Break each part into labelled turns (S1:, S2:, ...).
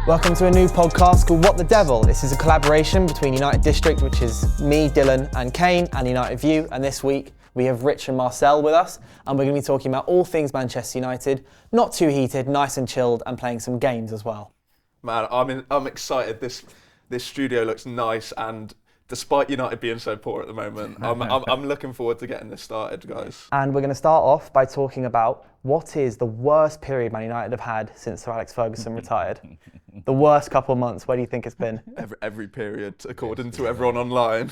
S1: Welcome to a new podcast called What the Devil. This is a collaboration between United District, which is me, Dylan and Kane, and United View. And this week we have Rich and Marcel with us, and we're going to be talking about all things Manchester United. Not too heated, nice and chilled, and playing some games as well.
S2: Man, I'm excited. This studio looks nice, and despite United being so poor at the moment, I'm looking forward to getting this started, guys.
S1: And we're going to start off by talking about what is the worst period Man United have had since Sir Alex Ferguson retired. The worst couple of months. Where do you think it's been?
S2: Every period, according to everyone online.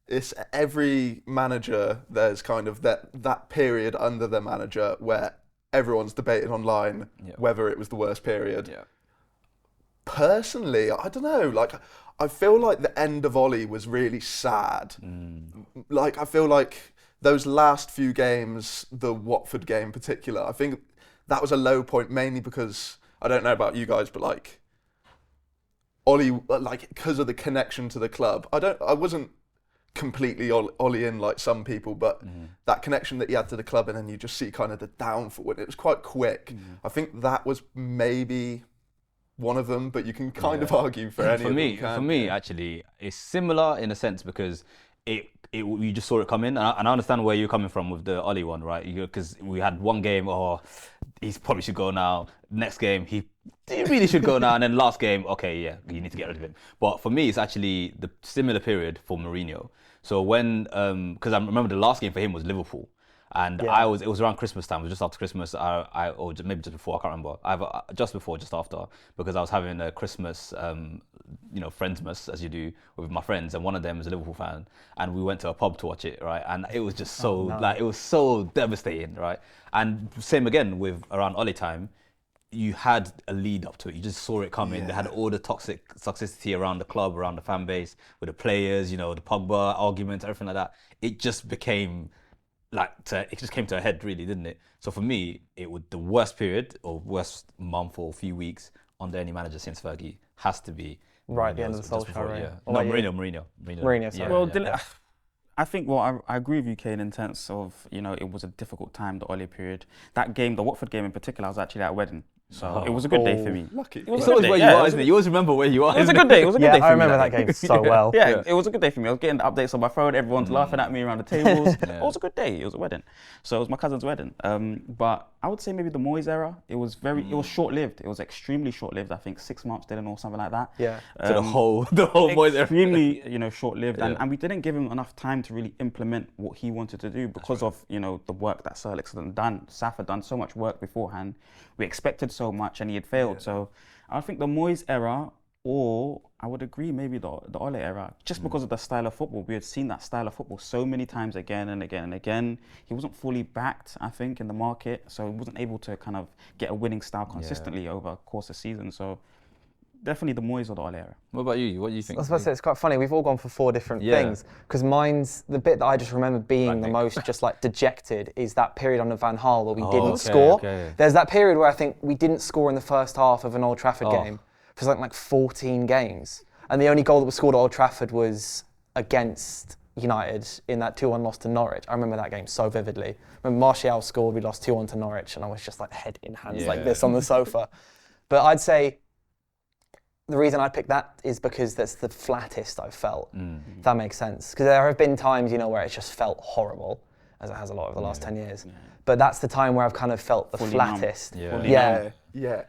S2: It's every manager. There's kind of that period under the manager where everyone's debating online whether it was the worst period. Yeah. Personally, I don't know. Like, I feel like the end of Ollie was really sad. Like, I feel like those last few games, the Watford game in particular, I think that was a low point, mainly because, I don't know about you guys, but like, Ollie, like, because of the connection to the club, I wasn't completely Ollie in like some people, but that connection that he had to the club, and then you just see kind of the downfall, and it was quite quick. I think that was maybe one of them, but you can kind of argue for any of them.
S3: For me, actually, it's similar in a sense because you just saw it coming, and I understand where you're coming from with the Ollie one, right? Because we had one game, he probably should go now. Next game, he really should go now, and then last game, okay, yeah, you need to get rid of him. But for me, it's actually the similar period for Mourinho. So when, because I remember the last game for him was Liverpool. And it was around Christmas time, it was just after Christmas, or maybe just before, I can't remember. Either just before, just after, because I was having a Christmas, Friendsmas, as you do, with my friends, and one of them was a Liverpool fan, and we went to a pub to watch it, right? And it was just it was so devastating, right? And same again with around Ollie time, you had a lead up to it. You just saw it coming. They had all the toxicity around the club, around the fan base, with the players, the Pogba arguments, everything like that. It just became it just came to a head, really, didn't it? So for me, it was the worst period or worst month or few weeks under any manager since Fergie has to be
S1: right at the end of the Solskjaer, right?
S3: Yeah. No, Mourinho.
S1: Sorry.
S4: Well, Dylan, I think, I agree with you, Kane, in terms of, it was a difficult time, the Ollie period. That game, the Watford game in particular, I was actually at a wedding. So it was a good day for me.
S2: Lucky.
S4: It was
S3: it's always where you are, isn't it? You always remember where you are.
S4: It was a good day. It was a good day for me.
S1: I remember that game so well.
S4: It was a good day for me. I was getting the updates on my phone. Everyone's laughing at me around the tables. It was a good day. It was a wedding. So it was my cousin's wedding. But I would say maybe the Moyes era. It was it was short-lived. It was extremely short-lived. I think 6 months, Dylan, or something like that.
S1: Yeah.
S3: So the whole Moyes era.
S4: Extremely, short-lived. And we didn't give him enough time to really implement what he wanted to do because of, the work that Sir Alex had done. Saf had done so much work beforehand. We expected so much and he had failed. Yeah. So I think the Moyes era, or I would agree maybe the Ole era, just because of the style of football. We had seen that style of football so many times again and again and again. He wasn't fully backed, I think, in the market. So he wasn't able to kind of get a winning style consistently over the course of the season. So definitely the Moyes or the Ole era.
S3: What about you? What do you think?
S1: I was about to say, it's quite funny. We've all gone for 4 different things. Because mine's, the bit that I just remember being the most just like dejected is that period under Van Gaal where we didn't score. Okay. There's that period where I think we didn't score in the first half of an Old Trafford game for something like 14 games. And the only goal that was scored at Old Trafford was against United in that 2-1 loss to Norwich. I remember that game so vividly. When Martial scored, we lost 2-1 to Norwich, and I was just like head in hands like this on the sofa. But I'd say the reason I picked that is because that's the flattest I've felt, if that makes sense. Because there have been times, where it's just felt horrible, as it has a lot over the last 10 years. Yeah. But that's the time where I've kind of felt the fully flattest.
S2: Yeah.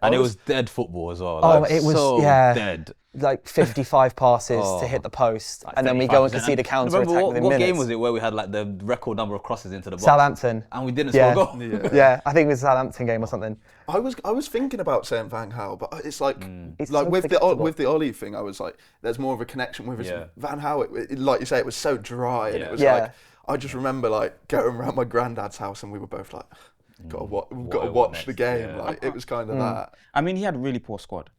S3: And it was dead football as well.
S1: It was so dead. Like 55 passes to hit the post, and then we go and concede a counter attack within minutes.
S3: What game was it where we had like the record number of crosses into the box?
S1: Southampton.
S3: And we didn't score a goal.
S1: Yeah, I think it was a Southampton game or something.
S2: I was thinking about saying Van Gaal, but it's like with the Ollie thing, I was like, there's more of a connection with his Van Gaal. Like you say, it was so dry, and it was like, I just remember like going around my granddad's house, and we were both like, we've got to watch the game. Yeah. Like it was kind of that.
S4: I mean, he had a really poor squad.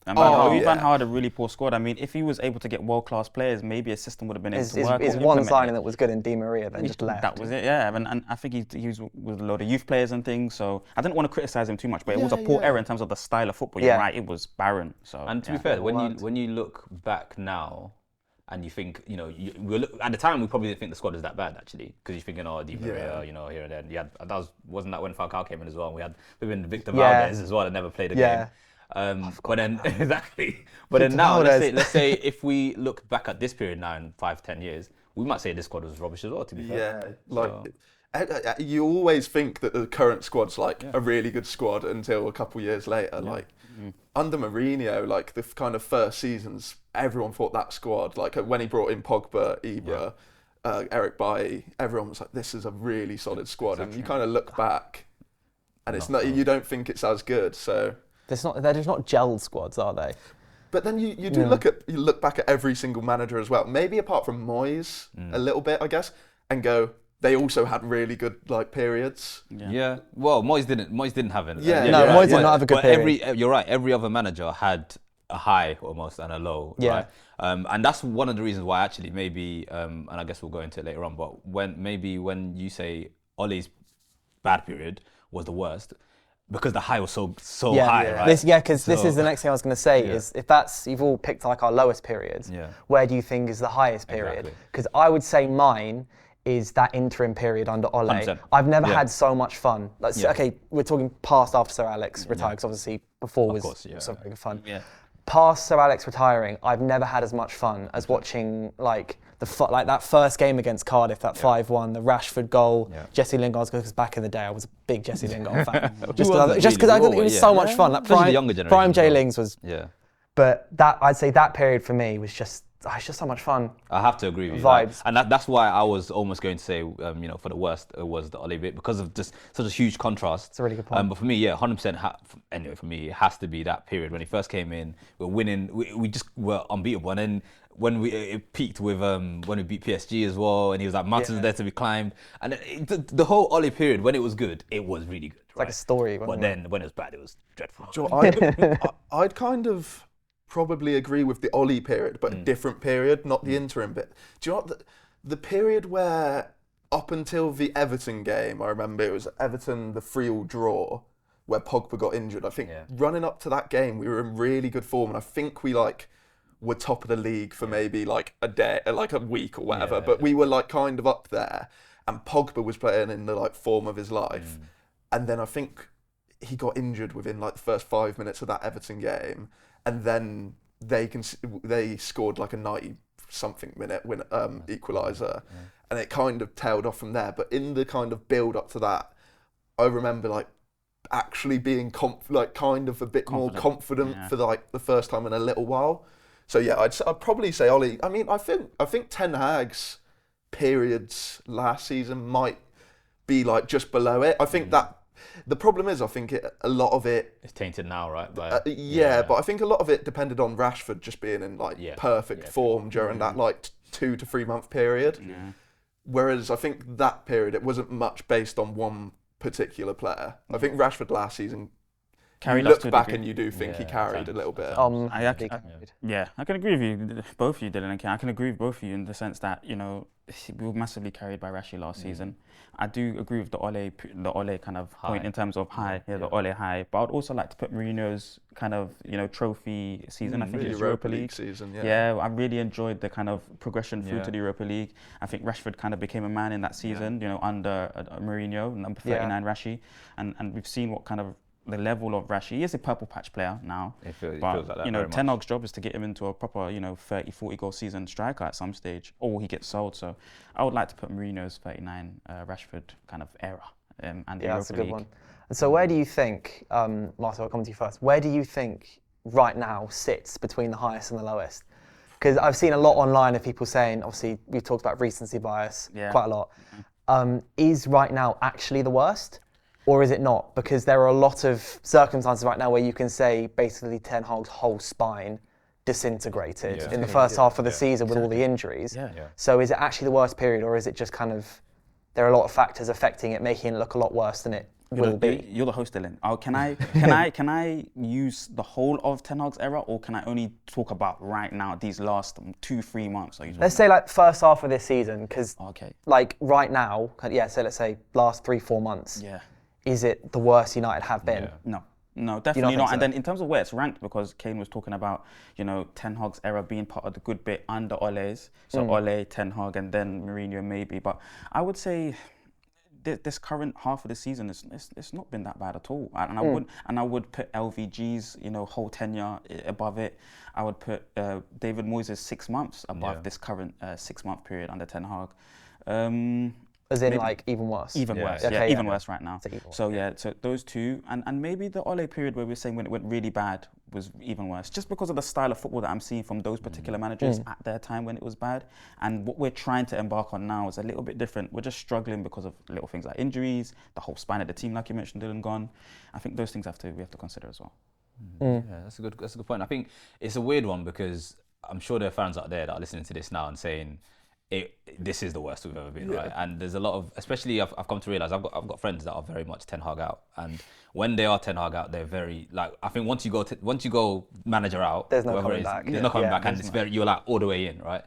S4: Van Gaal had a really poor squad. I mean, if he was able to get world-class players, maybe a system would have been able to work.
S1: His one signing that was good in Di Maria, then just left.
S4: That was it, yeah. And I think he was with a load of youth players and things, so I didn't want to criticise him too much, but it was a poor error in terms of the style of football. You're right, it was barren. So.
S3: And to be fair, when you look back now, and you think, at the time we probably didn't think the squad was that bad actually, because you're thinking, Di Maria, here and there. Wasn't that when Falcao came in as well? And we had Victor Valdez as well, that never played a game. But then exactly. But then now, let's say if we look back at this period now in 5-10 years, we might say this squad was rubbish as well. To be fair.
S2: You always think that the current squad's like a really good squad until a couple years later. Like under Mourinho, like the kind of first seasons, everyone thought that squad, like when he brought in Pogba, Ibra, Eric Bailly, everyone was like, this is a really solid squad. And you kind of look back and it's not, you don't think it's as good. So
S1: they're just not gelled squads, are they?
S2: But then you do look back at every single manager as well, maybe apart from Moyes a little bit, I guess, and go, they also had really good like periods.
S3: Yeah. Well, Moyes didn't have it.
S1: Moyes did not have a good period.
S3: You're right. Every other manager had a high almost and a low.
S1: Yeah.
S3: Right? And that's one of the reasons why actually maybe, and I guess we'll go into it later on. But when you say Ole's bad period was the worst, because the high was so high, right?
S1: Because this is the next thing I was going to say is if you've all picked like our lowest periods, where do you think is the highest period? Because I would say mine is that interim period under Ole.
S3: 100%.
S1: I've never had so much fun. Okay, we're talking past after Sir Alex retired, because obviously before was so very good fun. Yeah. Past Sir Alex retiring, I've never had as much fun as watching like that first game against Cardiff, that 5-1, the Rashford goal, Jesse Lingard's goal. Because back in the day, I was a big Jesse Lingard fan. just because it was so much fun. Like prime Jay Lings was. Yeah. But I'd say that period for me was just. It's just so much fun.
S3: I have to agree with you.
S1: Vibes.
S3: And that's why I was almost going to say, for the worst, it was the Ole bit because of just such a huge contrast.
S1: It's a really good point.
S3: But for me, 100%. Anyway, for me, it has to be that period when he first came in. We're winning. We just were unbeatable. And then when it peaked with when we beat PSG as well, and he was like mountains there to be climbed. And the whole Ole period, when it was good, it was really good.
S1: It's like a story.
S3: But then when it was bad, it was dreadful.
S2: I'd kind of probably agree with the Ole period, but a different period, not the interim bit. Do you know what? The period where up until the Everton game, I remember it was Everton, the 3-3 draw, where Pogba got injured. I think running up to that game, we were in really good form, and I think we were top of the league for maybe like a day, like a week or whatever. But we were like kind of up there, and Pogba was playing in the like form of his life, and then I think he got injured within like the first 5 minutes of that Everton game. And then they scored like a 90-something minute equaliser, and it kind of tailed off from there. But in the kind of build up to that, I remember like actually being kind of a bit more confident for like the first time in a little while. So yeah, I'd probably say Ole. I mean, I think Ten Hag's periods last season might be like just below it. I think that. The problem is, I think a lot of it...
S3: It's tainted now, right?
S2: But I think a lot of it depended on Rashford just being in like perfect form during that like 2 to 3 month period. Yeah. Whereas I think that period, it wasn't much based on one particular player. I think Rashford last season, you look back and you do think he carried a little bit.
S4: I can agree with you, both of you, Dylan and Ken. I can agree with both of you in the sense that, we were massively carried by Rashi last season. I do agree with the Ole kind of high point in terms of high, the Ole high. But I'd also like to put Mourinho's kind of, trophy season. I think it's Europa League season. Yeah, I really enjoyed the kind of progression through to the Europa League. I think Rashford kind of became a man in that season, under Mourinho, number 39 Rashi, and we've seen what kind of the level of Rashi. He is a purple patch player now, feels like that Ten Hag's job is to get him into a proper 30, 40 goal season striker at some stage, or he gets sold. So I would like to put Mourinho's 39 Rashford kind of era and the Europa
S1: that's a good
S4: League.
S1: one. And so where do you think, Martin, I'll come to you first, where do you think right now sits between the highest and the lowest? Because I've seen a lot online of people saying, obviously we've talked about recency bias quite a lot. Is right now actually the worst? Or is it not? Because there are a lot of circumstances right now where you can say basically Ten Hag's whole spine disintegrated in the first half of the season with all the injuries. So is it actually the worst period, or is it just kind of, there are a lot of factors affecting it, making it look a lot worse than it will be?
S4: You're the host, Dylan. Can I use the whole of Ten Hag's era, or can I only talk about right now, these last 2-3 months?
S1: Let's say like first half of this season, because like right now, so let's say last 3-4 months. Is it the worst United have been?
S4: No, definitely not. So? And then in terms of where it's ranked, because Kane was talking about, Ten Hag's era being part of the good bit under Ole's. So Ole, Ten Hag, and then Mourinho maybe. But I would say this current half of the season, it's not been that bad at all. And I would put LVG's whole tenure above it. I would put David Moyes' 6 months above this current 6-month period under Ten Hag.
S1: As in, like, even worse?
S4: Even worse,
S1: Okay,
S4: even worse right now. So
S1: yeah,
S4: so those two, and maybe the Ole period where we're saying when it went really bad was even worse, just because of the style of football that I'm seeing from those particular managers at their time when it was bad. And what we're trying to embark on now is a little bit different. We're just struggling because of little things like injuries, the whole spine of the team, like you mentioned, Dylan gone. I think those things we have to consider as well.
S3: Yeah, that's a good point. I think it's a weird one because I'm sure there are fans out there that are listening to this now and saying, this is the worst we've ever been, right? And there's a lot of, especially I've come to realise I've got friends that are very much Ten Hag out, and when they are Ten Hag out, they're very like, I think once you go manager out,
S1: there's no coming back.
S3: There's no coming back, and it's you're like all the way in, right?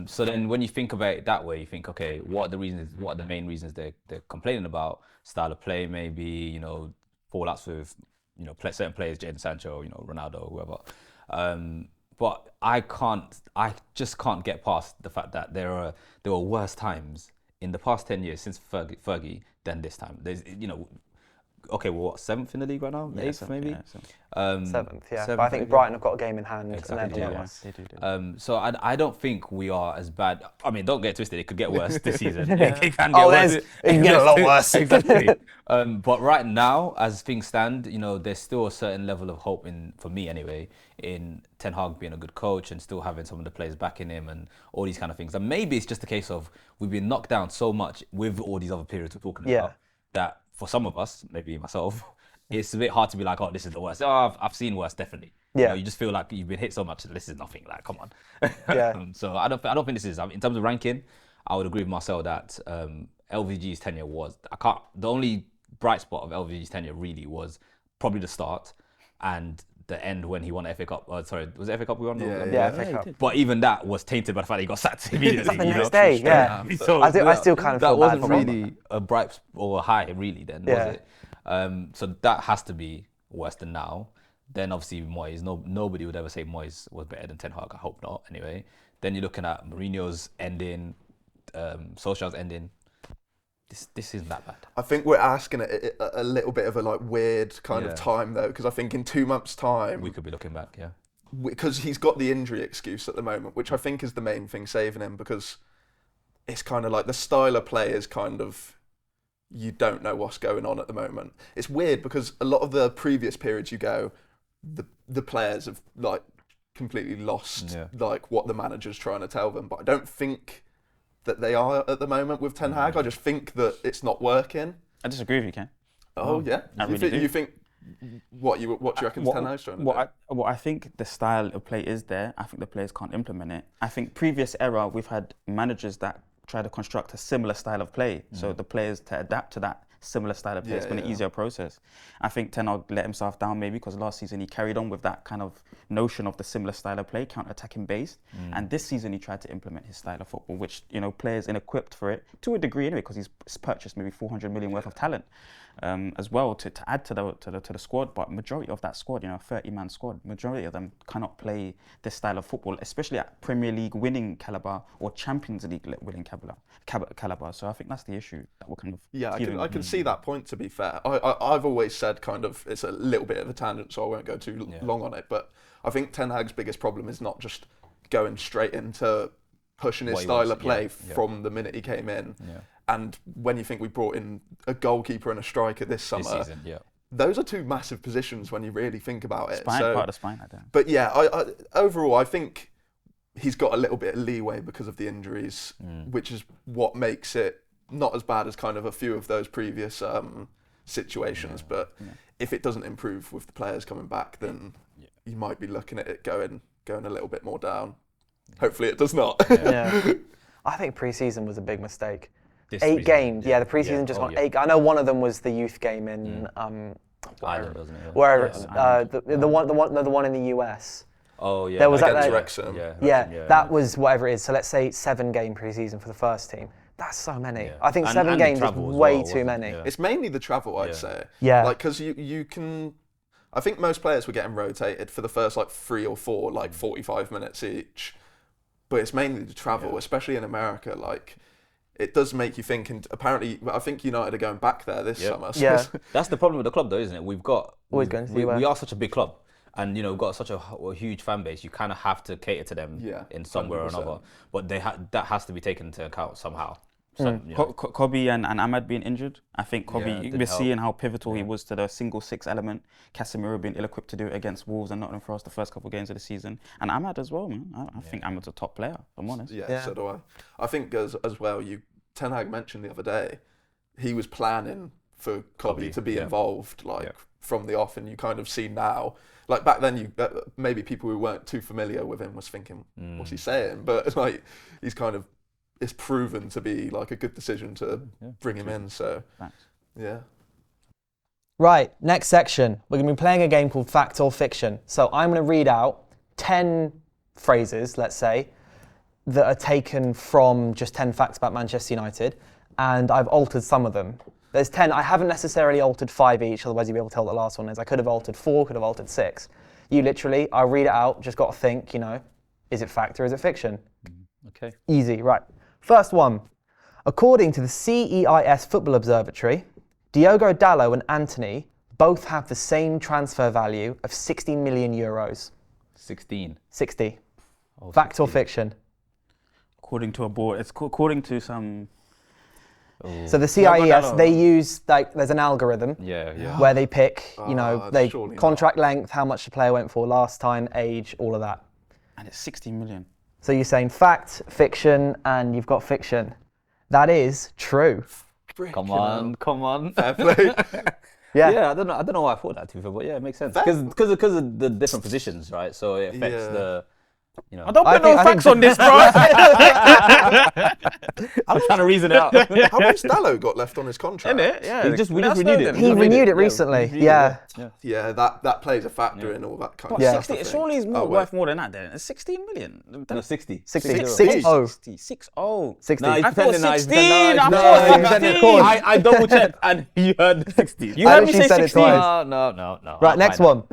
S3: So then when you think about it that way, you think, okay, what are the main reasons they're complaining about? Style of play, maybe, fallouts with certain players, Jadon Sancho, Ronaldo, whoever. But I just can't get past the fact that there were worse times in the past 10 years since Fergie than this time. There's, okay, we're what, 7th in the league right now? 8th maybe?
S1: Yeah, 7th, yeah. But I think
S3: maybe.
S1: Brighton have got a game in hand.
S3: Exactly,
S1: and
S4: They do.
S3: So I don't think we are as bad. I mean, don't get twisted, it could get worse this season. It can get worse.
S1: It can get a lot worse.
S3: Exactly. But right now, as things stand, there's still a certain level of hope for me anyway, in Ten Hag being a good coach and still having some of the players backing him and all these kind of things. And maybe it's just a case of we've been knocked down so much with all these other periods we're talking about that for some of us, maybe myself, it's a bit hard to be like, oh, this is the worst. Oh, I've seen worse, definitely.
S1: Yeah.
S3: You just feel like you've been hit so much that this is nothing. Like, come on.
S1: Yeah.
S3: So I don't think this is. In terms of ranking, I would agree with Marcel that LVG's tenure was. The only bright spot of LVG's tenure really was probably the start and the end when he won the FA Cup. Sorry, was it FA Cup we won?
S1: Yeah, FA Cup.
S3: But even that was tainted by the fact that he got sacked immediately.
S1: The next day, yeah.
S3: So
S1: I still kind of
S3: that
S1: feel bad
S3: wasn't
S1: for
S3: really a bright or a high, really. Then was it? So that has to be worse than now. Then obviously Moyes. Nobody would ever say Moyes was better than Ten Hag. I hope not. Anyway, then you're looking at Mourinho's ending, Solskjaer's ending. This isn't that bad.
S2: I think we're asking it a little bit of a weird kind of time though, because I think in 2 months' time
S3: we could be looking back,
S2: because he's got the injury excuse at the moment, which I think is the main thing saving him, because it's kind of like the style of play is kind of, you don't know what's going on at the moment. It's weird because a lot of the previous periods you go, the players have completely lost what the manager's trying to tell them, but I don't think that they are at the moment with Ten Hag. I just think that it's not working.
S4: I disagree with you, Ken.
S2: Oh yeah, you think what do you reckon Ten Hag's trying to do?
S4: I think the style of play is there. I think the players can't implement it. I think previous era we've had managers that try to construct a similar style of play, so the players to adapt to that similar style of play. It's been an easier process. I think Ten Hag let himself down maybe because last season he carried on with that kind of notion of the similar style of play, counter-attacking based, and this season he tried to implement his style of football, which players inequipped for it to a degree anyway, because he's purchased maybe 400 million worth of talent as well to add to the squad. But majority of that squad, 30-man squad, majority of them cannot play this style of football, especially at Premier League winning caliber or Champions League winning caliber. So I think that's the issue that we're kind of
S2: I can see that point, to be fair. I've always said kind of, it's a little bit of a tangent, so I won't go too long on it, but I think Ten Hag's biggest problem is not just going straight into pushing his style of play from the minute he came in.
S3: Yeah.
S2: And when you think we brought in a goalkeeper and a striker this summer,
S3: season,
S2: those are two massive positions when you really think about it.
S4: Part of the spine, I don't.
S2: But yeah, I overall, I think he's got a little bit of leeway because of the injuries, which is what makes it not as bad as kind of a few of those previous situations. But if it doesn't improve with the players coming back, then you might be looking at it going a little bit more down. Hopefully it does not.
S1: I think pre-season was a big mistake. 8 games, the pre-season just won 8. I know one of them was the youth game in
S3: Ireland, wasn't it?
S1: wherever the one in the US.
S3: Oh yeah,
S1: there was
S2: against
S1: that
S2: Wrexham.
S1: That was whatever it is. So let's say 7 game pre-season for the first team. That's so many. I think 7
S3: and
S1: games is way too many.
S2: It's mainly the travel, I'd say.
S1: Yeah.
S2: Because you can. I think most players were getting rotated for the first 3 or 4, 45 minutes each. But it's mainly the travel, especially in America. it does make you think. And apparently, I think United are going back there this summer. So
S1: Yeah.
S3: That's the problem with the club, though, isn't it?
S1: Always going to
S3: we
S1: see
S3: are such a big club, and we've got such a huge fan base. You kind of have to cater to them in some way or
S2: 100%.
S3: another. But that has to be taken into account somehow.
S4: Kobe and Ahmad being injured. I think Kobe, we're
S3: help.
S4: seeing how pivotal he was to the single six element. Casemiro being ill-equipped to do it against Wolves and Nottingham Forest the first couple of games of the season. And Ahmad as well, man. I think Ahmad's a top player, if I'm honest.
S2: Yeah, so do I. I think as well, Ten Hag mentioned the other day, he was planning for Kobe to be involved from the off, and you kind of see now. Like back then, maybe people who weren't too familiar with him was thinking, what's he saying? But like he's kind of, it's proven to be like a good decision to bring him in. So, yeah.
S1: Right, next section. We're going to be playing a game called Fact or Fiction. So I'm going to read out 10 phrases, let's say, that are taken from just 10 facts about Manchester United, and I've altered some of them. There's 10. I haven't necessarily altered 5 each, otherwise you'd be able to tell what the last one is. I could have altered 4, could have altered 6. You literally, I'll read it out, just got to think, is it fact or is it fiction?
S3: Okay.
S1: Easy, right. First one. According to the CEIS Football Observatory, Diogo Dalot and Antony both have the same transfer value of 60 million euros.
S3: 16.
S1: 60.
S3: Oh,
S1: Fact
S3: 16.
S1: or fiction?
S4: According to a board, it's according to some.
S1: So the CIES, they use, there's an algorithm where they pick, they contract length, how much the player went for last time, age, all of that.
S4: And it's 60 million.
S1: So you're saying fact, fiction, and you've got fiction. That is true.
S3: Come on.
S2: Fair play.
S1: Yeah.
S3: I don't know why I thought that, to be fair, but yeah, it makes sense. Because of the different positions, right? So it affects the...
S4: I don't put no facts on this, bro.
S3: I'm trying to reason it out.
S2: How much Dalot got left on his contract?
S4: Isn't it? Yeah.
S3: We just renewed it.
S1: He renewed it recently. Yeah.
S2: Yeah, that plays a factor in all that kind of stuff.
S4: 60, surely it's worth more than that then. It's 16 million.
S3: No, 60.
S1: 60.
S2: 60.
S1: 60.
S4: 60. Oh.
S1: 60.
S3: No,
S4: I thought 16.
S3: I double checked and you heard 60.
S4: You heard me say
S1: said it
S4: 16.
S1: twice.
S3: No.
S1: Right, next one.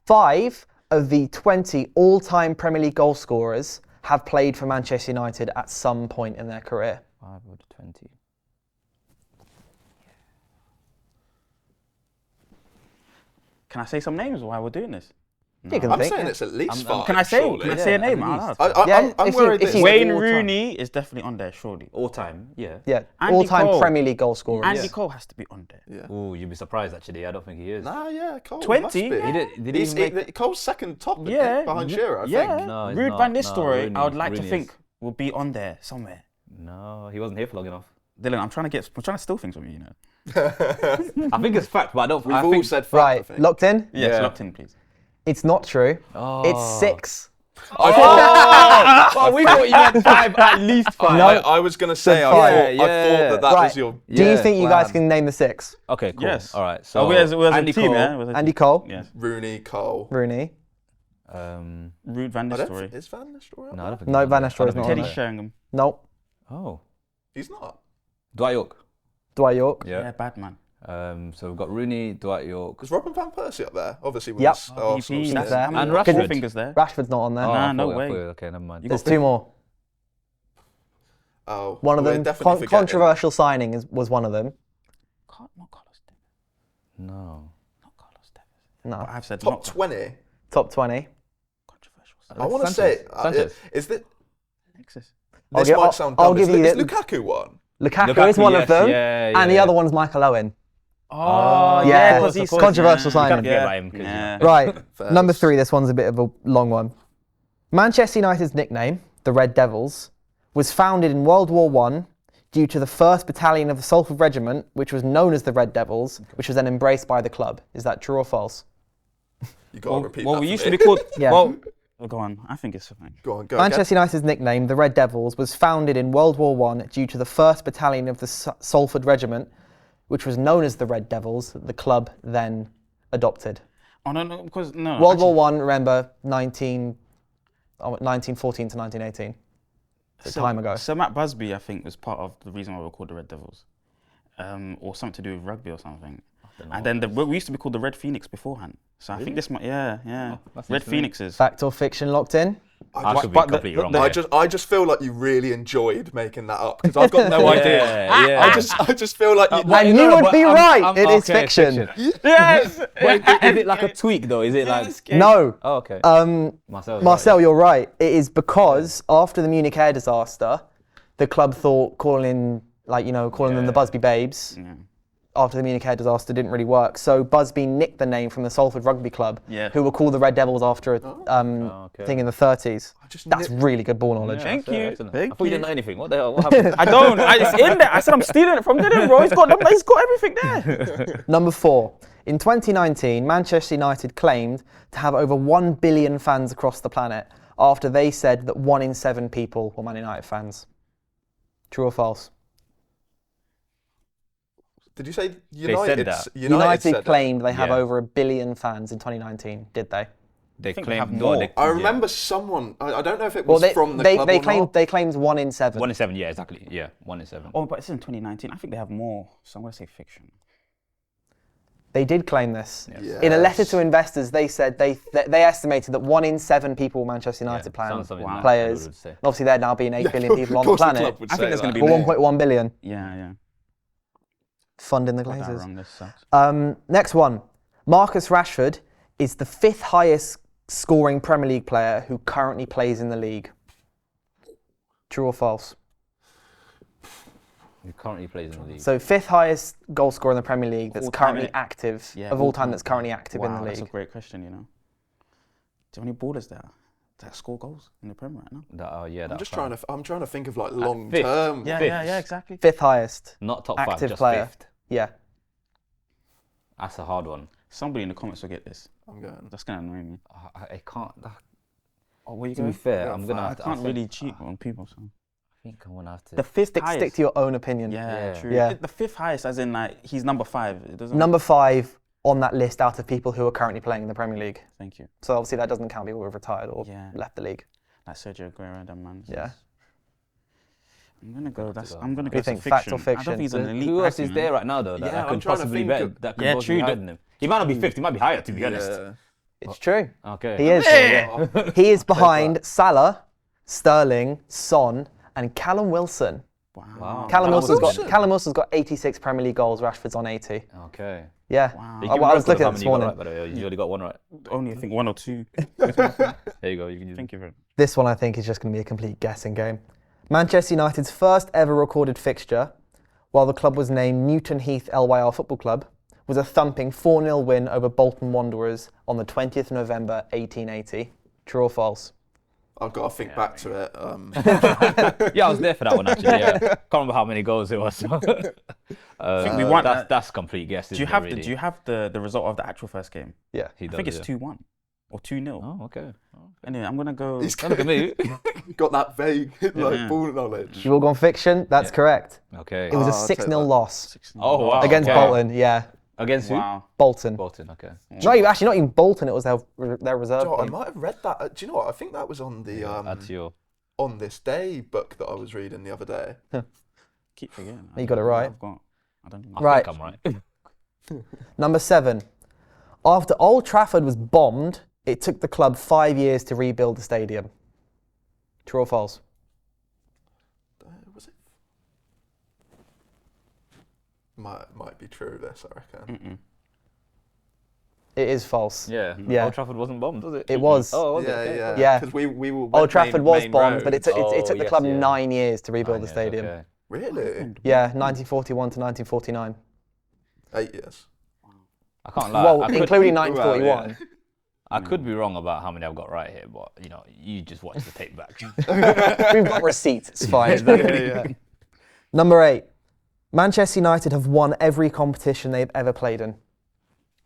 S1: 5 of the 20 all-time Premier League goal scorers have played for Manchester United at some point in their career.
S3: 5 of the 20.
S4: Can I say some names while we're doing this?
S1: You can
S2: I'm
S1: think.
S2: saying it's at least 5.
S4: Can I say a name?
S2: I'm worried
S1: if you-
S4: Wayne Rooney is definitely on there, surely.
S3: All time, yeah.
S1: Yeah,
S4: Andy
S1: all-time
S4: Cole.
S1: Premier League goal scorers.
S4: Andy Cole has to be on there.
S2: Yeah.
S3: Ooh, you'd be surprised actually. I don't think he is.
S2: Nah, yeah, Cole
S4: 20?
S2: must be.
S3: Did he make...
S2: Cole's second top behind Shearer, I
S4: Yeah.
S2: think.
S3: No, he's
S4: Ruud
S3: not.
S4: van
S3: No,
S4: Nistelrooy,
S3: Rooney-
S4: I would like to
S3: Rooney
S4: think
S3: is.
S4: will be on there somewhere.
S3: No, he wasn't here for long enough.
S4: Dylan, I'm trying to steal things from you,
S3: I think it's fact, but I don't...
S2: We've
S3: I
S2: all
S3: think...
S2: said fact, I
S1: Right,
S2: think.
S1: locked in?
S4: Yes,
S3: Yeah.
S4: locked in, please.
S1: It's not true.
S3: Oh.
S1: It's 6.
S3: Oh, we thought you meant 5, at least 5.
S1: No.
S2: I was going to say, I thought that
S1: Right.
S2: was your...
S1: Do you think you guys
S3: plan.
S1: can name the 6?
S3: Okay, cool.
S4: Yes.
S3: All right. So
S4: we're as a
S3: Andy
S4: team,
S3: Cole,
S4: yeah? We're as a
S1: Andy
S4: team.
S1: Cole,
S4: Yes.
S2: Rooney, Cole.
S1: Rooney.
S4: Ruud van Nistelrooy.
S2: Is Van Nistelrooy?
S3: No, I don't think.
S1: No,
S3: he's on
S1: Van
S3: there.
S1: Nistelrooy's
S3: I don't
S1: not
S3: think
S4: Teddy
S3: he's on
S4: Sheringham.
S1: Nope.
S3: there. Oh,
S2: He's not.
S3: Dwight York.
S1: Dwight York.
S4: Yeah, bad man.
S3: So we've got Rooney, Dwight York.
S2: Is Robin van Persie up there? Obviously, with
S1: Yep.
S2: his Arsenal
S4: VP,
S2: stint.
S1: that's there.
S4: And
S3: And
S4: Rashford
S3: Rashford.
S4: fingers there.
S1: Rashford's not on there.
S3: Oh,
S4: Nah,
S3: I
S4: no
S3: thought-
S4: way.
S3: Okay, never mind.
S1: There's 2 more.
S2: Oh,
S1: One of
S2: we're
S1: them,
S2: definitely forgetting.
S1: controversial signing was one of them.
S4: Not Carlos Tevez.
S3: No.
S4: Not Carlos Tevez.
S1: No.
S4: But I've said
S2: Top
S4: not
S2: 20.
S1: Top 20.
S4: controversial.
S2: I want to
S3: Sanchez.
S2: say,
S3: Sanchez.
S2: is that
S4: Alexis.
S2: this
S1: I'll
S2: might sound dumb?
S1: I'll give you
S2: is
S1: the-
S2: Lukaku one?
S1: Lukaku is one
S3: yes,
S1: of them,
S3: yeah,
S1: and the
S3: yeah.
S1: other one's Michael Owen.
S4: Oh,
S1: yeah,
S4: because he's
S1: controversial
S3: You can't
S1: signing.
S3: forget about him. 'Cause,
S4: Yeah.
S1: Right,
S2: Fair.
S1: number 3, this one's a bit of a long one. Manchester United's nickname, the Red Devils, was founded in World War I due to the 1st Battalion of the Salford Regiment, which was known as the Red Devils, which was then embraced by the club. Is that true or false?
S2: You got to repeat
S4: Well,
S2: that
S4: we
S2: for
S4: used
S2: me.
S4: to be called.
S1: Yeah.
S4: Well, go on. I think it's something.
S2: Go on, go
S1: Manchester United's nickname, the Red Devils, was founded in World War I due to the 1st Battalion of the Salford Regiment, which was known as the Red Devils, that the club then adopted.
S4: Oh, no, because, no.
S1: World War I, remember, 1914 to 1918. It's a time ago.
S4: So Matt Busby, I think, was part of the reason why we're called the Red Devils. Or something to do with rugby or something. And then we used to be called the Red Phoenix beforehand. So I think this might, yeah.
S3: that's
S4: Red
S3: interesting.
S4: Phoenixes.
S1: Fact or fiction locked in?
S3: I could be completely wrong.
S2: I just feel like you really enjoyed making that up because I've got no idea.
S3: Yeah.
S2: I just feel like you.
S1: And you would be right. It is fiction.
S4: Yes.
S3: Wait, is it like a tweak though? Is it like?
S1: No.
S3: Oh, okay.
S1: Marcel, you're right. It is because after the Munich air disaster, the club thought calling them the Busby Babes after the Munich air disaster didn't really work. So Busby nicked the name from the Salford Rugby Club, who were called the Red Devils after a thing in the 30s. That's really good ball knowledge.
S4: Thank you.
S3: I thought you didn't know anything. What the hell? What happened?
S4: I don't. It's in there. I said I'm stealing it from Dylan, bro. He's got everything there.
S1: Number 4. In 2019, Manchester United claimed to have over 1 billion fans across the planet after they said that 1 in 7 people were Man United fans. True or false?
S2: Did you say
S3: United? They said that.
S1: United claimed they have over 1 billion fans in 2019. Did they?
S3: They
S4: claimed more.
S2: I remember someone. I don't know if it was from the club or not.
S1: They claimed 1 in 7.
S3: 1 in 7, yeah, exactly. Yeah, 1 in 7.
S4: Oh, but it's in 2019. I think they have more. So I'm gonna say fiction.
S1: They did claim this.
S2: Yes.
S1: In a letter to investors, they said they estimated that 1 in 7 people were Manchester United players. Obviously, there now being 8 billion people on the planet.
S4: I think there's going to be
S1: 1.1 billion.
S4: Yeah.
S1: Funding the Glazers. Next one. Marcus Rashford is the 5th highest scoring Premier League player who currently plays in the league. True or false?
S3: Who currently plays in the league.
S1: So 5th highest goal scorer in the Premier League that's currently active, of all time that's currently active in the league.
S4: That's a great question, Do you have any ballers there that score goals in the Premier right now?
S2: I'm trying to think of like long term.
S4: Yeah, exactly.
S1: 5th highest.
S3: Not top 5,
S1: active
S3: just
S1: player.
S3: 5th.
S1: Yeah.
S3: That's a hard one.
S4: Somebody in the comments will get this. That's going to annoy me.
S3: I can't.
S4: To be
S3: fair, I'm gonna.
S4: I can't really cheat on people. So.
S3: I think I'm gonna have to.
S4: The 5th highest.
S1: Stick to your own opinion.
S4: Yeah, true.
S1: Yeah.
S4: The 5th highest, as in like he's number 5. It doesn't.
S1: Number 5 on that list out of people who are currently playing in the Premier League.
S4: Thank you.
S1: So obviously that doesn't count people who have retired or left the league.
S4: Like Sergio Aguero, that man.
S1: Yeah.
S4: I'm gonna go. I'm gonna go.
S1: You think fact or fiction?
S4: I don't think he's an elite.
S3: Who else is there right now though that could possibly bet? That could possibly be higher than him. He might not be 5th. He might be higher, to be honest.
S1: It's true.
S3: Okay.
S1: He is. He is behind Salah, Sterling, Son, and Callum Wilson.
S4: Wow.
S1: Callum Wilson's got 86 Premier League goals. Rashford's on 80.
S3: Okay.
S1: Yeah.
S3: Wow.
S1: I was looking at this morning.
S3: You only got 1 right.
S4: Only I think 1 or 2.
S3: There you go. You can use.
S4: Thank you very much.
S1: This one I think is just going to be a complete guessing game. Manchester United's first ever recorded fixture, while the club was named Newton Heath LYR Football Club, was a thumping 4-0 win over Bolton Wanderers on the 20th of November 1880. True or false?
S2: I've got to think back to it.
S3: Yeah, I was there for that one actually. Yeah, can't remember how many goals it was.
S4: I think we want
S3: that's complete guess.
S4: Do you have the result of the actual first game?
S1: Yeah,
S4: I think it's 2-1 or 2-0.
S3: Oh, okay.
S4: Anyway, I'm gonna go.
S2: He's
S3: Look at me.
S2: got that vague ball knowledge.
S1: You all gone fiction? That's correct.
S3: Okay.
S1: It was a 6-0 loss.
S4: 6-0.
S3: Oh wow.
S1: Against Bolton. Yeah.
S3: Against who?
S1: Bolton.
S3: Bolton. Okay.
S1: Not even Bolton. It was their reserve.
S2: I might have read that. Do you know what? I think that was on the On This Day book that I was reading the other day.
S4: Keep forgetting.
S1: You got it right.
S4: I don't know.
S1: Right.
S3: I think I'm right.
S1: Number 7. After Old Trafford was bombed, it took the club 5 years to rebuild the stadium. True or false?
S2: Was it? Might be true. This I reckon.
S1: It is false.
S3: Yeah. Old Trafford wasn't bombed, was it?
S1: it was.
S3: Oh, was it?
S1: Yeah.
S2: Because we were.
S1: Old Trafford was bombed,
S2: road.
S1: but it took the club 9 years to rebuild the stadium.
S3: Okay.
S2: Really?
S1: Yeah, 1941 to 1949.
S2: 8 years.
S3: I can't lie.
S1: Well, including 1941.
S3: I could be wrong about how many I've got right here, but you just watch the tape back.
S1: We've got receipts. It's fine. Number 8. Manchester United have won every competition they've ever played in.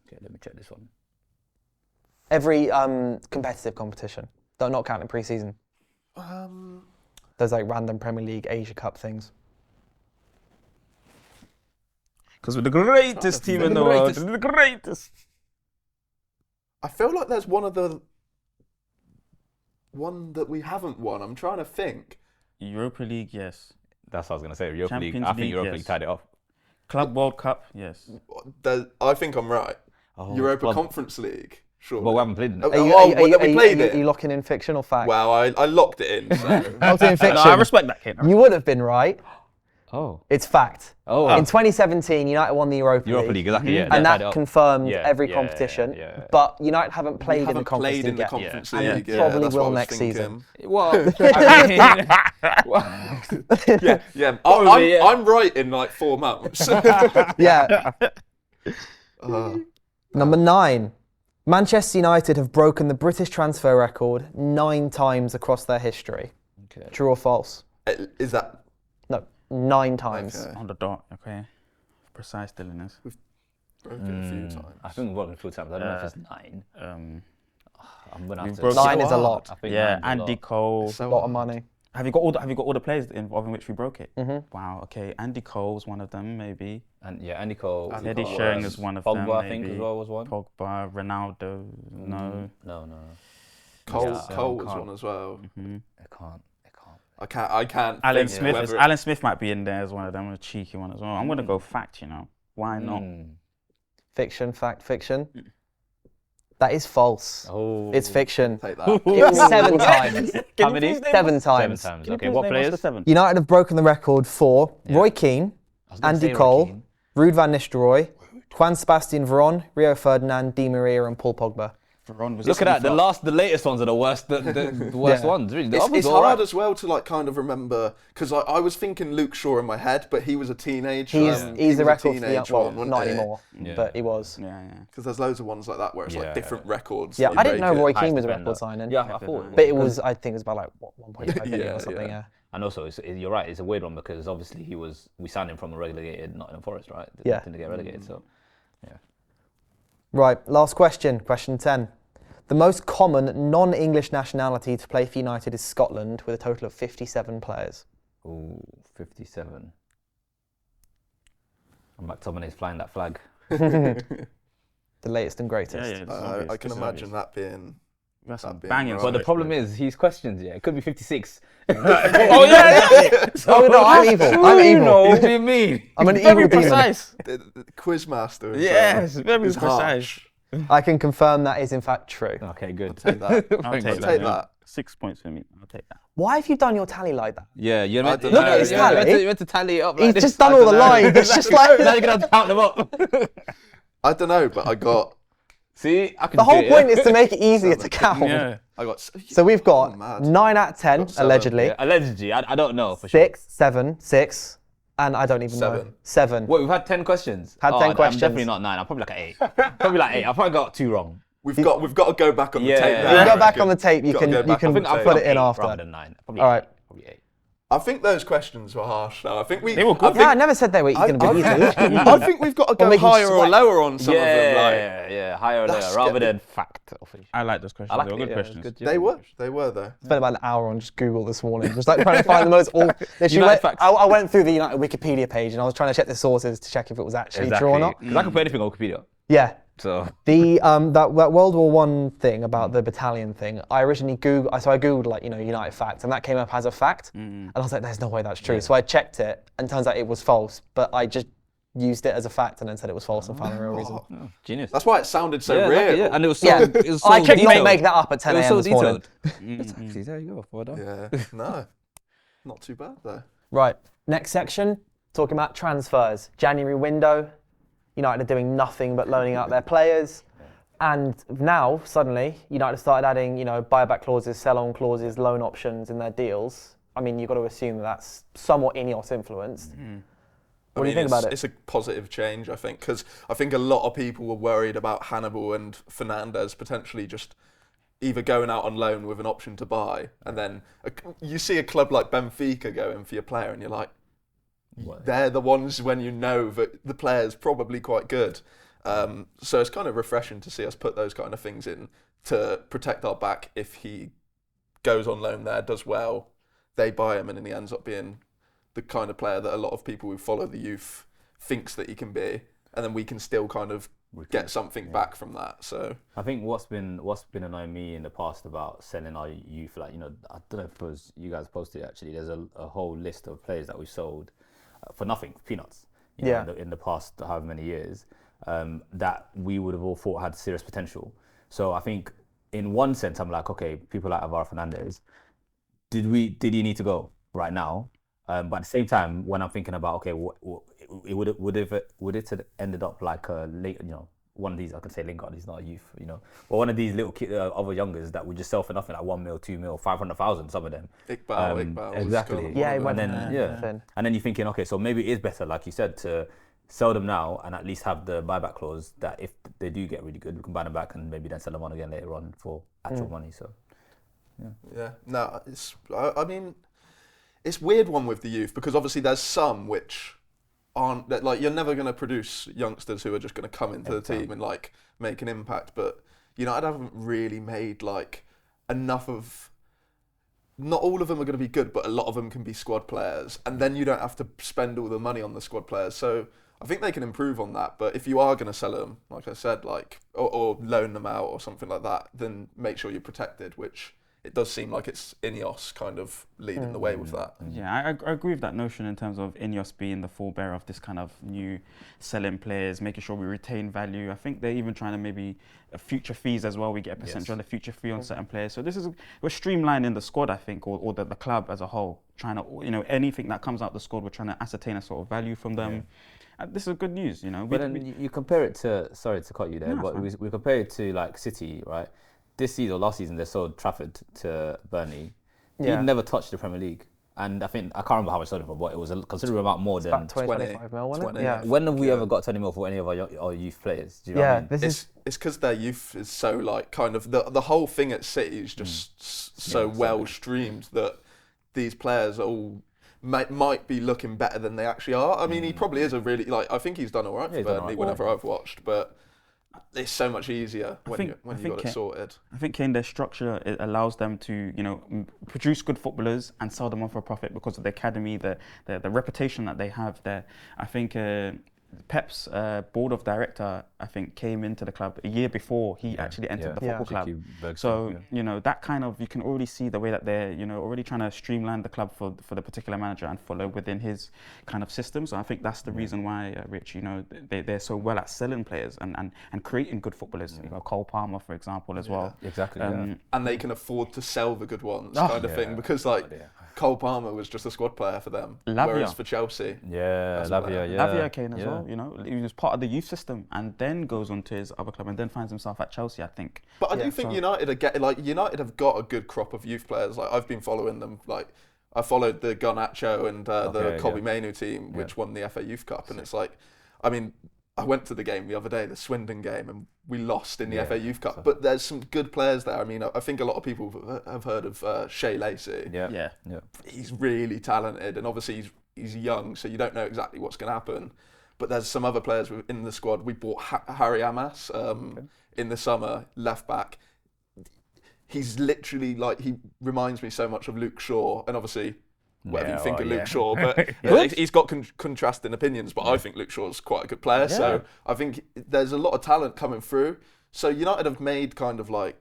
S3: Okay, let me check this one.
S1: Every competitive competition, though not counting pre-season. Those like random Premier League, Asia Cup things.
S4: Because we're the greatest team in the world. We're the greatest.
S2: I feel like there's one that we haven't won. I'm trying to think.
S4: Europa League, yes.
S3: That's what I was going to say. Europa
S4: Champions
S3: League. I think
S4: League,
S3: Europa
S4: yes.
S3: League tied it off.
S4: Club World Cup, yes.
S2: I think I'm right.
S3: Oh,
S2: Europa Conference League. Sure.
S3: But we haven't played it.
S1: Are you locking in fiction or fact?
S2: Well, I locked it in. So.
S1: Locked in fiction.
S4: No, I respect that, kid.
S1: You would have been right.
S3: Oh.
S1: It's fact.
S3: Oh.
S1: In 2017, United won the Europa League.
S3: Exactly, yeah.
S1: And that confirmed every competition.
S3: Yeah.
S1: But United haven't played in the Conference League yet.
S2: Conference
S1: And
S2: League.
S1: probably will next season.
S3: Well, I mean,
S2: I'm right in like 4 months.
S1: Yeah. Number 9. Manchester United have broken the British transfer record 9 times across their history.
S3: Okay.
S1: True or false?
S2: Is that?
S1: No, 9 times.
S2: Okay.
S4: On the dot, okay. Precise, Dylan is.
S2: Broken a few times.
S3: I think we've broken a few times. I don't know if it's 9. I'm gonna have to.
S1: 9 is a lot.
S3: I think
S4: Yeah,
S3: 9's a
S4: Andy
S3: lot.
S4: Cole.
S1: A lot of money.
S4: Have you got all the players involving which we broke it? Wow. Okay, Andy Cole's one of them, maybe.
S3: And Andy Cole.
S4: Teddy Sheringham is one of them.
S3: Pogba, I think,
S4: maybe.
S3: as well was one.
S4: Pogba, Ronaldo. No.
S3: No.
S2: Cole was one as well.
S3: I can't.
S2: I can't.
S4: Alan
S2: think
S4: Smith.
S2: whether
S4: Alan Smith might be in there as one of them, a cheeky one as well. I'm gonna go fact. Why not?
S1: Fiction, fact, fiction. That is false.
S3: Oh.
S1: It's fiction.
S2: Take that.
S1: It was 7 times.
S3: How many?
S1: 7 times.
S3: 7 times. Okay, what players?
S1: United have broken the record for Roy Keane, Andy Cole, Ruud van Nistelrooy, Juan Sebastian Veron, Rio Ferdinand, Di Maria and Paul Pogba.
S3: Look at that. The latest ones are the worst. The worst ones. Really. The others
S2: It's
S3: are
S2: hard
S3: alright.
S2: as well to like kind of remember because I was thinking Luke Shaw in my head, but he was a teenager.
S1: He's the record for the
S2: teenage
S1: well,
S2: one, wasn't
S1: not
S2: he?
S1: anymore, but he was.
S4: Yeah.
S2: Because there's loads of ones like that where it's like different records.
S1: Yeah,
S2: that
S1: I didn't know
S2: break
S1: Roy
S2: it.
S1: Keane was a
S3: defender.
S1: record signing.
S3: Yeah, I thought.
S1: But it was, I think it was about like 1.5 million or something. Yeah.
S3: And also, you're right. It's a weird one because obviously we signed him from a relegated Nottingham Forest, right? Didn't get relegated, so yeah.
S1: Right. Last question. Question 10. The most common non-English nationality to play for United is Scotland, with a total of 57 players.
S3: Ooh, 57. I'm like McTominay's flying that flag.
S1: The latest and greatest.
S2: I can imagine that being.
S4: That's
S2: that being
S4: banging.
S2: right.
S3: But the problem is, he's questions. Yeah, it could be 56.
S1: Oh no, I'm evil. I'm evil.
S3: What do you mean?
S1: I'm an
S4: Very
S1: evil demon.
S4: precise.
S2: The Quizmaster. Is,
S4: Yes, very
S2: is
S4: precise.
S1: I can confirm that is in fact true.
S3: Okay, good.
S2: Take that.
S4: I'll take
S2: that.
S4: 6 points for me. I'll take that.
S1: Why have you done your tally like that?
S3: Yeah, you're meant to
S1: Look at his tally.
S3: You meant to tally it up.
S1: He's
S3: Like
S1: just
S3: this.
S1: done all the lines. It's just like
S3: Now you're gonna have to count them up.
S2: I don't know, but I got.
S3: See, I can
S1: the
S3: do
S1: whole
S3: it,
S1: point is to make it easier to count.
S4: Yeah.
S2: I got.
S1: So we've got
S2: mad.
S1: 9 out of 10
S2: Got 7.
S1: allegedly,
S3: Yeah, allegedly, I don't know for sure.
S1: 6, 7, 6, and I don't even know.
S2: 7.
S1: 7.
S3: Wait, we've had 10 questions.
S1: Had 10 questions.
S3: I'm definitely not 9. I'm probably like an 8. Probably like 8. I probably got 2 wrong.
S2: We've got to go back on the
S3: Yeah.
S2: tape.
S3: You
S2: now,
S1: You
S2: I
S1: can go back
S2: reckon.
S1: on the tape. You
S2: Gotta
S1: can
S2: go back on the
S1: put
S2: tape.
S1: it in after.
S3: Rather than 9. Probably
S1: All right.
S3: 8. Probably 8.
S2: I think those questions were harsh. Though I think
S4: They were good.
S1: Yeah, I never said they were going to be easy.
S2: I think we've got to go
S1: make him
S2: higher or
S1: sweat.
S2: lower on some of them. Like,
S3: Yeah, higher or lower,
S2: That's
S3: rather
S2: good.
S3: than fact.
S4: I like those questions.
S3: like
S4: They were
S3: it,
S4: good
S3: yeah,
S4: questions.
S3: good.
S2: they were though.
S1: Spent about an hour on just Google this morning, just like trying to find the most awful.
S3: United facts.
S1: I went through the United Wikipedia page and I was trying to check the sources to check if it was actually true or not.
S3: Because I can put anything on Wikipedia.
S1: Yeah.
S3: So
S1: The that World War I thing about the battalion thing, I originally Googled like United facts, and that came up as a fact, and I was like, there's no way that's true. So I checked it, and it turns out it was false, but I just used it as a fact and then said it was false and found the real reason.
S3: genius.
S2: That's why it sounded so
S3: yeah,
S2: real.
S3: exactly, yeah. And it was so.
S1: Yeah,
S3: It was so
S1: I could not
S3: detailed.
S1: make that up at 10
S3: It was
S1: a.m.
S3: so
S1: this morning.
S3: detailed. Exactly. There you go. Well done.
S2: Yeah. No. Not too bad though.
S1: Right, next section, talking about transfers. January window, United are doing nothing but loaning out their players. And now, suddenly, United have started adding, buyback clauses, sell-on clauses, loan options in their deals. I mean, you've got to assume that that's somewhat Ineos influenced. What do you think about it?
S2: It's a positive change, I think, because I think a lot of people were worried about Hannibal and Fernandez potentially just either going out on loan with an option to buy, and then you see a club like Benfica go in for your player, and you're like, they're the ones when you know that the player's probably quite good. So it's kind of refreshing to see us put those kind of things in to protect our back if he goes on loan there, does well, they buy him, and then he ends up being the kind of player that a lot of people who follow the youth thinks that he can be, and then we can still kind of get something back from that. So
S3: I think what's been annoying me in the past about selling our youth, like I don't know if it was you guys posted it, actually. There's a whole list of players that we sold for nothing, peanuts. In the past however many years. That we would have all thought had serious potential. So I think in one sense, I'm like, okay, people like Alvaro Fernandez, did he need to go right now? But at the same time, when I'm thinking about, okay, would it have ended up like a late, one of these, I can say Lingard, he's not a youth, but one of these little other youngers that would just sell for nothing, like 1 mil, 2 mil, 500,000, some of them.
S2: Iqbal.
S3: Exactly.
S1: Yeah, he went
S3: and then you're thinking, okay, so maybe it is better, like you said, to sell them now and at least have the buyback clause that if they do get really good, we can buy them back and maybe then sell them on again later on for actual money. So,
S2: yeah. No, I mean, it's weird one with the youth because obviously there's some which aren't like you're never going to produce youngsters who are just going to come into the team and like make an impact. But United haven't really made like enough of. Not all of them are going to be good, but a lot of them can be squad players, and then you don't have to spend all the money on the squad players. So I think they can improve on that. But if you are going to sell them, like I said, like or loan them out or something like that, then make sure you're protected. Which it does seem like it's Ineos kind of leading the way with that.
S4: Yeah, I agree with that notion in terms of Ineos being the forebearer of this kind of new selling players, making sure we retain value. I think they're even trying to maybe future fees as well. We get a percentage on the future fee on certain players. So this is, we're streamlining the squad, I think, or the club as a whole, trying to, anything that comes out the squad, we're trying to ascertain a sort of value from them. This is good news, But
S3: then you compare it to, sorry to cut you there, but we compare it to like City, right? This season or last season, they sold Trafford to Burnley. He'd never touched the Premier League. And I can't remember how much sold it for, but it was a considerable amount more than...
S1: About 25 mil, wasn't it? Yeah.
S3: When have we ever got 20 mil for any of our youth players? Do you know what I mean?
S2: It's because their youth is so like kind of... The whole thing at City is just so well streamed that these players all might be looking better than they actually are. I mean, he probably is a really... like I think he's done all right for Burnley whenever I've watched, but... It's so much easier when you got it sorted.
S4: I think in their structure, it allows them to, produce good footballers and sell them on for a profit because of the academy, the reputation that they have there. I think Pep's board of director, I think, came into the club a year before he actually entered the football club. So, that kind of, you can already see the way that they're, already trying to streamline the club for the particular manager and follow within his kind of system. So I think that's the reason why, Rich, they're so well at selling players and creating good footballers. Cole Palmer, for example, as well.
S3: Exactly.
S2: And they can afford to sell the good ones, kind of thing, because Cole Palmer was just a squad player for them, whereas for Chelsea,
S3: Lavia
S4: came as well. He was part of the youth system and then goes on to his other club and then finds himself at Chelsea, I think.
S2: But I do think United have got a good crop of youth players. Like I've been following them. Like I followed the Garnacho and the Colby Mainu team, which won the FA Youth Cup, and it's like, I mean, I went to the game the other day, the Swindon game, and we lost in the FA Youth Cup. But there's some good players there. I mean, I think a lot of people have heard of Shea Lacey.
S3: Yeah.
S2: He's really talented, and obviously he's young, so you don't know exactly what's going to happen. But there's some other players in the squad. We bought Harry Amas in the summer, left back. He's literally he reminds me so much of Luke Shaw, and obviously whatever you think of Luke Shaw, but he's got contrasting opinions, but I think Luke Shaw's quite a good player, so I think there's a lot of talent coming through. So United have made kind of like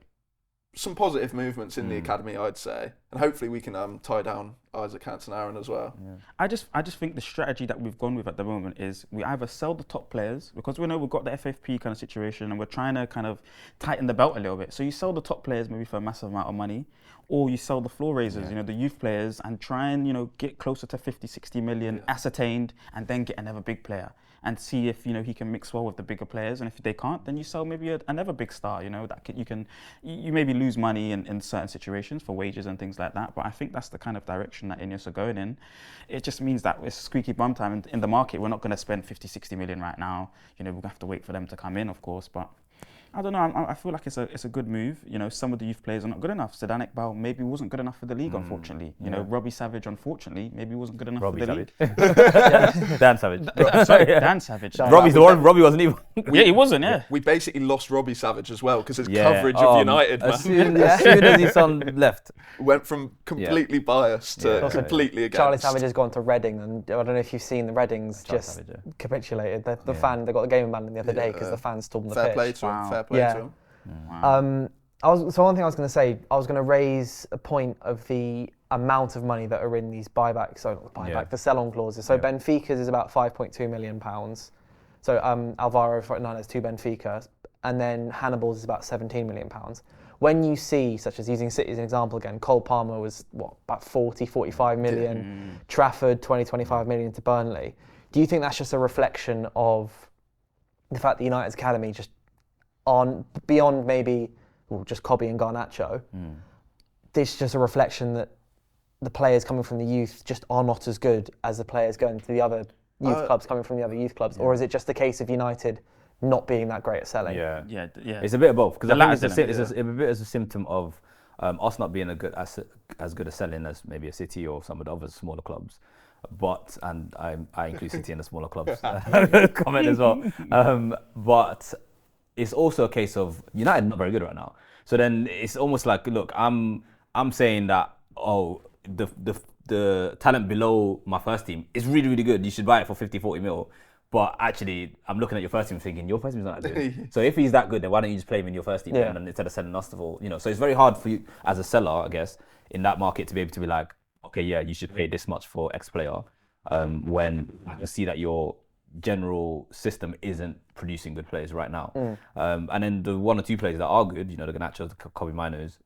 S2: some positive movements in the academy, I'd say, and hopefully we can tie down Isaac Hansen-Aaron as well.
S4: I just think the strategy that we've gone with at the moment is we either sell the top players, because we know we've got the FFP kind of situation and we're trying to kind of tighten the belt a little bit. So you sell the top players maybe for a massive amount of money, or you sell the floor raisers, the youth players, and try and, get closer to 50, 60 million ascertained, and then get another big player and see if, he can mix well with the bigger players. And if they can't, then you sell maybe another big star, that you maybe lose money in certain situations for wages and things like that. But I think that's the kind of direction that Ineos are going in. It just means that it's squeaky bum time in the market. We're not going to spend 50, 60 million right now. We'll have to wait for them to come in, of course, but I don't know. I feel like it's a good move. Some of the youth players are not good enough. Sedan Iqbal maybe wasn't good enough for the league, unfortunately. Robbie Savage, unfortunately, maybe wasn't good enough for the league.
S3: Dan Savage.
S4: Dan Savage.
S3: Robbie's the one. Robbie wasn't even.
S4: He wasn't. Yeah.
S2: We basically lost Robbie Savage as well because his coverage of United.
S3: As soon as his son left,
S2: went from completely biased to completely against.
S1: Charlie Savage has gone to Reading, and I don't know if you've seen the Readings just capitulated. The fan, they got the game abandoned the other day because the fans stormed the pitch.
S2: Fair play to him. Fair play to him.
S1: So one thing I was going to say, I was going to raise a point of the amount of money that are in these buybacks, the sell-on clauses. So Benfica's is about £5.2 million. So Alvaro Fernandez to Benfica. and then Hannibal's is about £17 million. When you see, such as using City as an example again, Cole Palmer was about 45 million, Trafford 25 million to Burnley. Do you think that's just a reflection of the fact that United's academy just aren't beyond maybe just Kobe and Garnacho? This is just a reflection that the players coming from the youth just are not as good as the players going to the other youth clubs coming from the other youth clubs, or is it just a case of United not being that great at selling?
S3: Yeah. It's a bit of both, because it's a bit as a symptom of us not being as good at selling as maybe a City or some of the other smaller clubs. But, and I include City in the smaller clubs comment as well. But it's also a case of United not very good right now. So then it's almost like, look, I'm saying that the talent below my first team is really, really good. You should buy it for 50, 40 mil. But actually, I'm looking at your first team thinking, your first team's not that good. So if he's that good, then why don't you just play him in your first team and instead of selling us for, So it's very hard for you as a seller, I guess, in that market to be able to be like, okay, yeah, you should pay this much for X player, when I can see that your general system isn't producing good players right now. And then the one or two players that are good, the Garnachos, the Kobe Minos,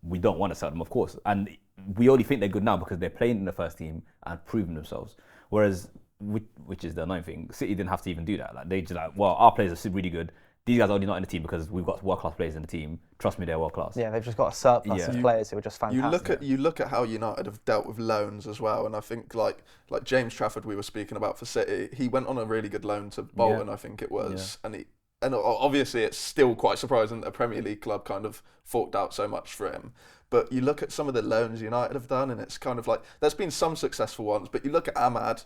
S3: we don't want to sell them, of course. And we only think they're good now because they're playing in the first team and proving themselves. Whereas, which is the annoying thing, City didn't have to even do that. Like, they just our players are really good. These guys are only not in the team because we've got world-class players in the team. Trust me, they're world-class.
S1: Yeah, they've just got a surplus of players who are just fantastic.
S2: You look at how United have dealt with loans as well, and I think like James Trafford we were speaking about for City, he went on a really good loan to Bolton, I think it was, and obviously it's still quite surprising that a Premier League club kind of forked out so much for him. But you look at some of the loans United have done, and it's kind of like there's been some successful ones, but you look at Ahmad.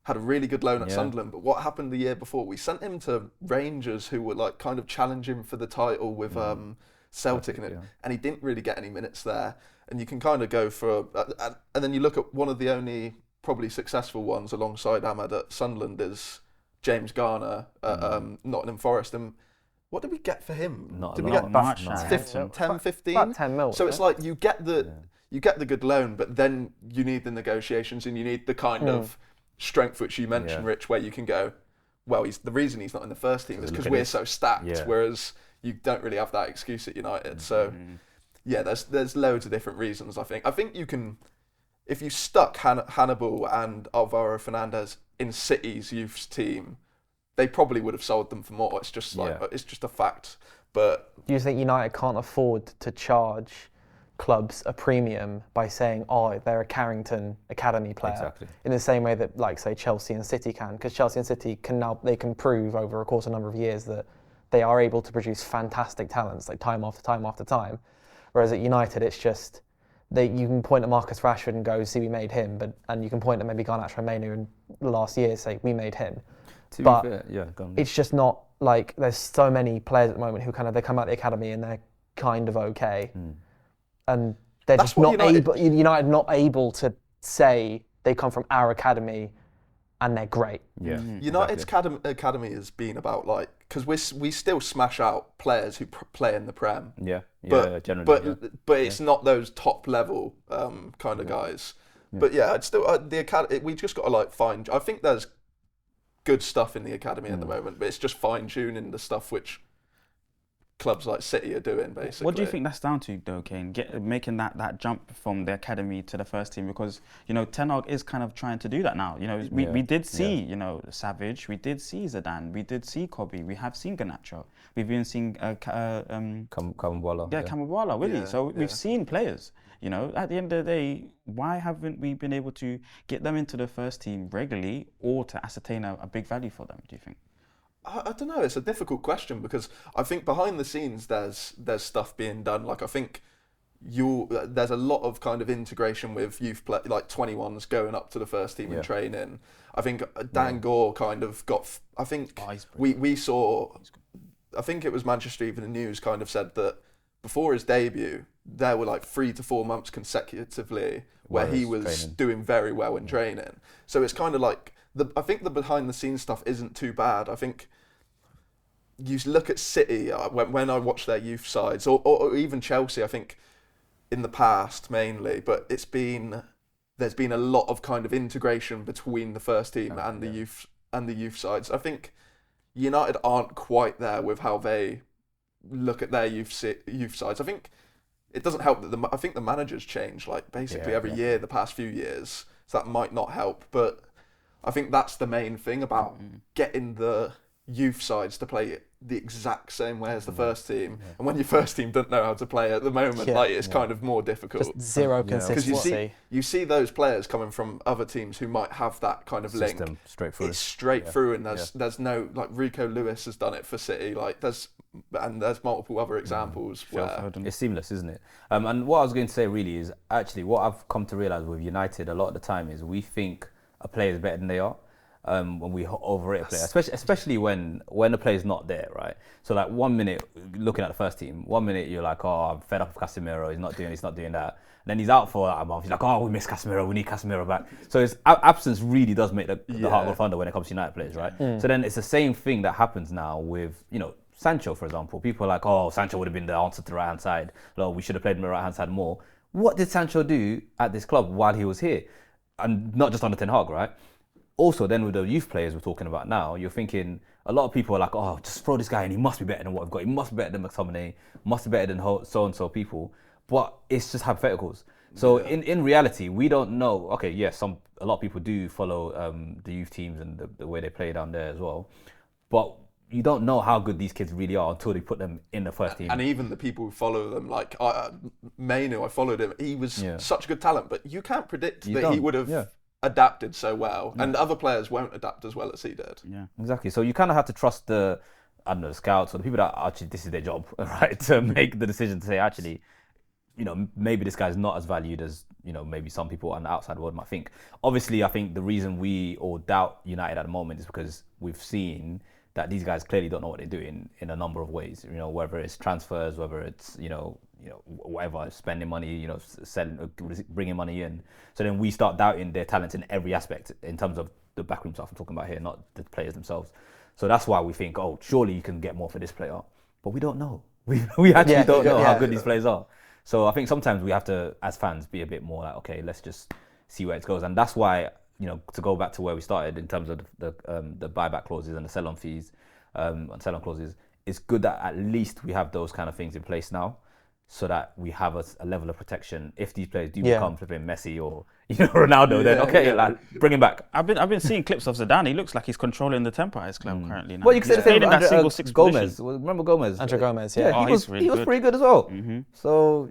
S2: Had a really good loan at Sunderland, but what happened the year before? We sent him to Rangers, who were like kind of challenging for the title with Celtic, and he didn't really get any minutes there. And you can kind of go for, and then you look at one of the only probably successful ones alongside Ahmad at Sunderland is James Garner at Nottingham Forest. And what did we get for him?
S4: Did we get much?
S2: 10, 15?
S1: About 10 mil.
S2: So it's like you get the good loan, but then you need the negotiations and you need the kind of strength which you mentioned, Rich, where you can go, well, the reason he's not in the first team is because we're so stacked, whereas you don't really have that excuse at United. So, there's loads of different reasons, I think. I think you can, if you stuck Hannibal and Alvaro Fernandez in City's youth team, they probably would have sold them for more. It's just it's just a fact. But
S1: do you think United can't afford to charge clubs a premium by saying, they're a Carrington Academy player, in the same way that, like, say, Chelsea and City can, because Chelsea and City can prove over a course of a number of years that they are able to produce fantastic talents, like time after time after time. Whereas at United, it's just you can point at Marcus Rashford and go, see, we made him, and you can point at maybe Garnacho Manu in the last year, say, we made him. But it's just not like there's so many players at the moment who they come out of the academy and they're kind of okay. And they're just not United not able to say they come from our academy and they're great.
S2: United's academy has been about because we still smash out players who play in the Prem. But it's not those top level kind of guys. But it's still the academy. We just got to find. I think there's good stuff in the academy at the moment, but it's just fine tuning the stuff which clubs like City are doing, basically.
S4: What do you think that's down to, though, Kane? Making that jump from the academy to the first team, because Ten Hag is kind of trying to do that now. We did see Savage, we did see Zidane, we did see Kobe, we have seen Garnacho, we've even seen
S3: Kambwala.
S4: Kambwala, really. So we've seen players. At the end of the day, why haven't we been able to get them into the first team regularly, or to ascertain a big value for them? Do you think?
S2: I don't know. It's a difficult question because I think behind the scenes there's stuff being done. I think there's a lot of kind of integration with youth play, 21s going up to the first team and training. I think Dan Gore kind of got. I think we saw. I think it was Manchester Evening News kind of said that before his debut there were 3 to 4 months consecutively where he was doing very well in training. So it's kind of I think the behind the scenes stuff isn't too bad. I think you look at City, when I watch their youth sides, or even Chelsea, I think in the past mainly, but there's been a lot of kind of integration between the first team and the youth sides. I think United aren't quite there with how they look at their youth sides. I think it doesn't help that I think the managers change like basically every year the past few years, so that might not help. But I think that's the main thing about getting the youth sides to play the exact same way as the first team. And when your first team don't know how to play at the moment, like it's kind of more difficult.
S1: Just zero consistency.
S2: Because you see those players coming from other teams who might have that kind of link.
S3: Straight through.
S2: It's straight through, and there's no, like Rico Lewis has done it for City. Like there's multiple other examples where
S3: it's seamless, isn't it? And what I was going to say really is actually what I've come to realise with United a lot of the time is we think a player is better than they are. When we overrate a player, especially when the player's not there, right? So like 1 minute, looking at the first team, 1 minute you're like, oh, I'm fed up with Casemiro, he's not doing that. And then he's out for a month, he's like, oh, we miss Casemiro, we need Casemiro back. So his absence really does make the heart go thunder when it comes to United players, right? So then it's the same thing that happens now with, Sancho, for example. People are like, oh, Sancho would have been the answer to the right-hand side. No, we should have played him the right-hand side more. What did Sancho do at this club while he was here? And not just under Ten Hag, right? Also, then with the youth players we're talking about now, you're thinking a lot of people are like, oh, just throw this guy in. He must be better than what we've got. He must be better than McTominay. Must be better than so-and-so people. But it's just hypotheticals. So in reality, we don't know. Okay, yes, a lot of people do follow the youth teams and the way they play down there as well. But you don't know how good these kids really are until they put them in the first team.
S2: And even the people who follow them, like Mainu, I followed him. He was such a good talent, but you can't predict that he would have adapted so well, and other players won't adapt as well as he did.
S3: Yeah, exactly. So you kind of have to trust the scouts or the people that actually this is their job, right, to make the decision to say actually, maybe this guy's not as valued as maybe some people on the outside world might think. Obviously, I think the reason we all doubt United at the moment is because we've seen that these guys clearly don't know what they're doing in a number of ways. Whether it's transfers, whether it's whatever, spending money, selling, bringing money in. So then we start doubting their talents in every aspect in terms of the backroom stuff I'm talking about here, not the players themselves. So that's why we think, oh, surely you can get more for this player. But we don't know. We actually don't know how good these players are. So I think sometimes we have to, as fans, be a bit more like, okay, let's just see where it goes. And that's why, to go back to where we started in terms of the buyback clauses and the sell-on fees and sell-on clauses, it's good that at least we have those kind of things in place now, so that we have a level of protection. If these players do become flipping Messi or Ronaldo, then like, bring him back.
S4: I've been seeing clips of Zidane. He looks like he's controlling the tempo at his club currently. Now.
S3: Well, you can say the same
S4: in that single six
S3: Gomez.
S4: position.
S3: Remember Gomez?
S1: Andrew Gomez,
S3: he was pretty good as well. So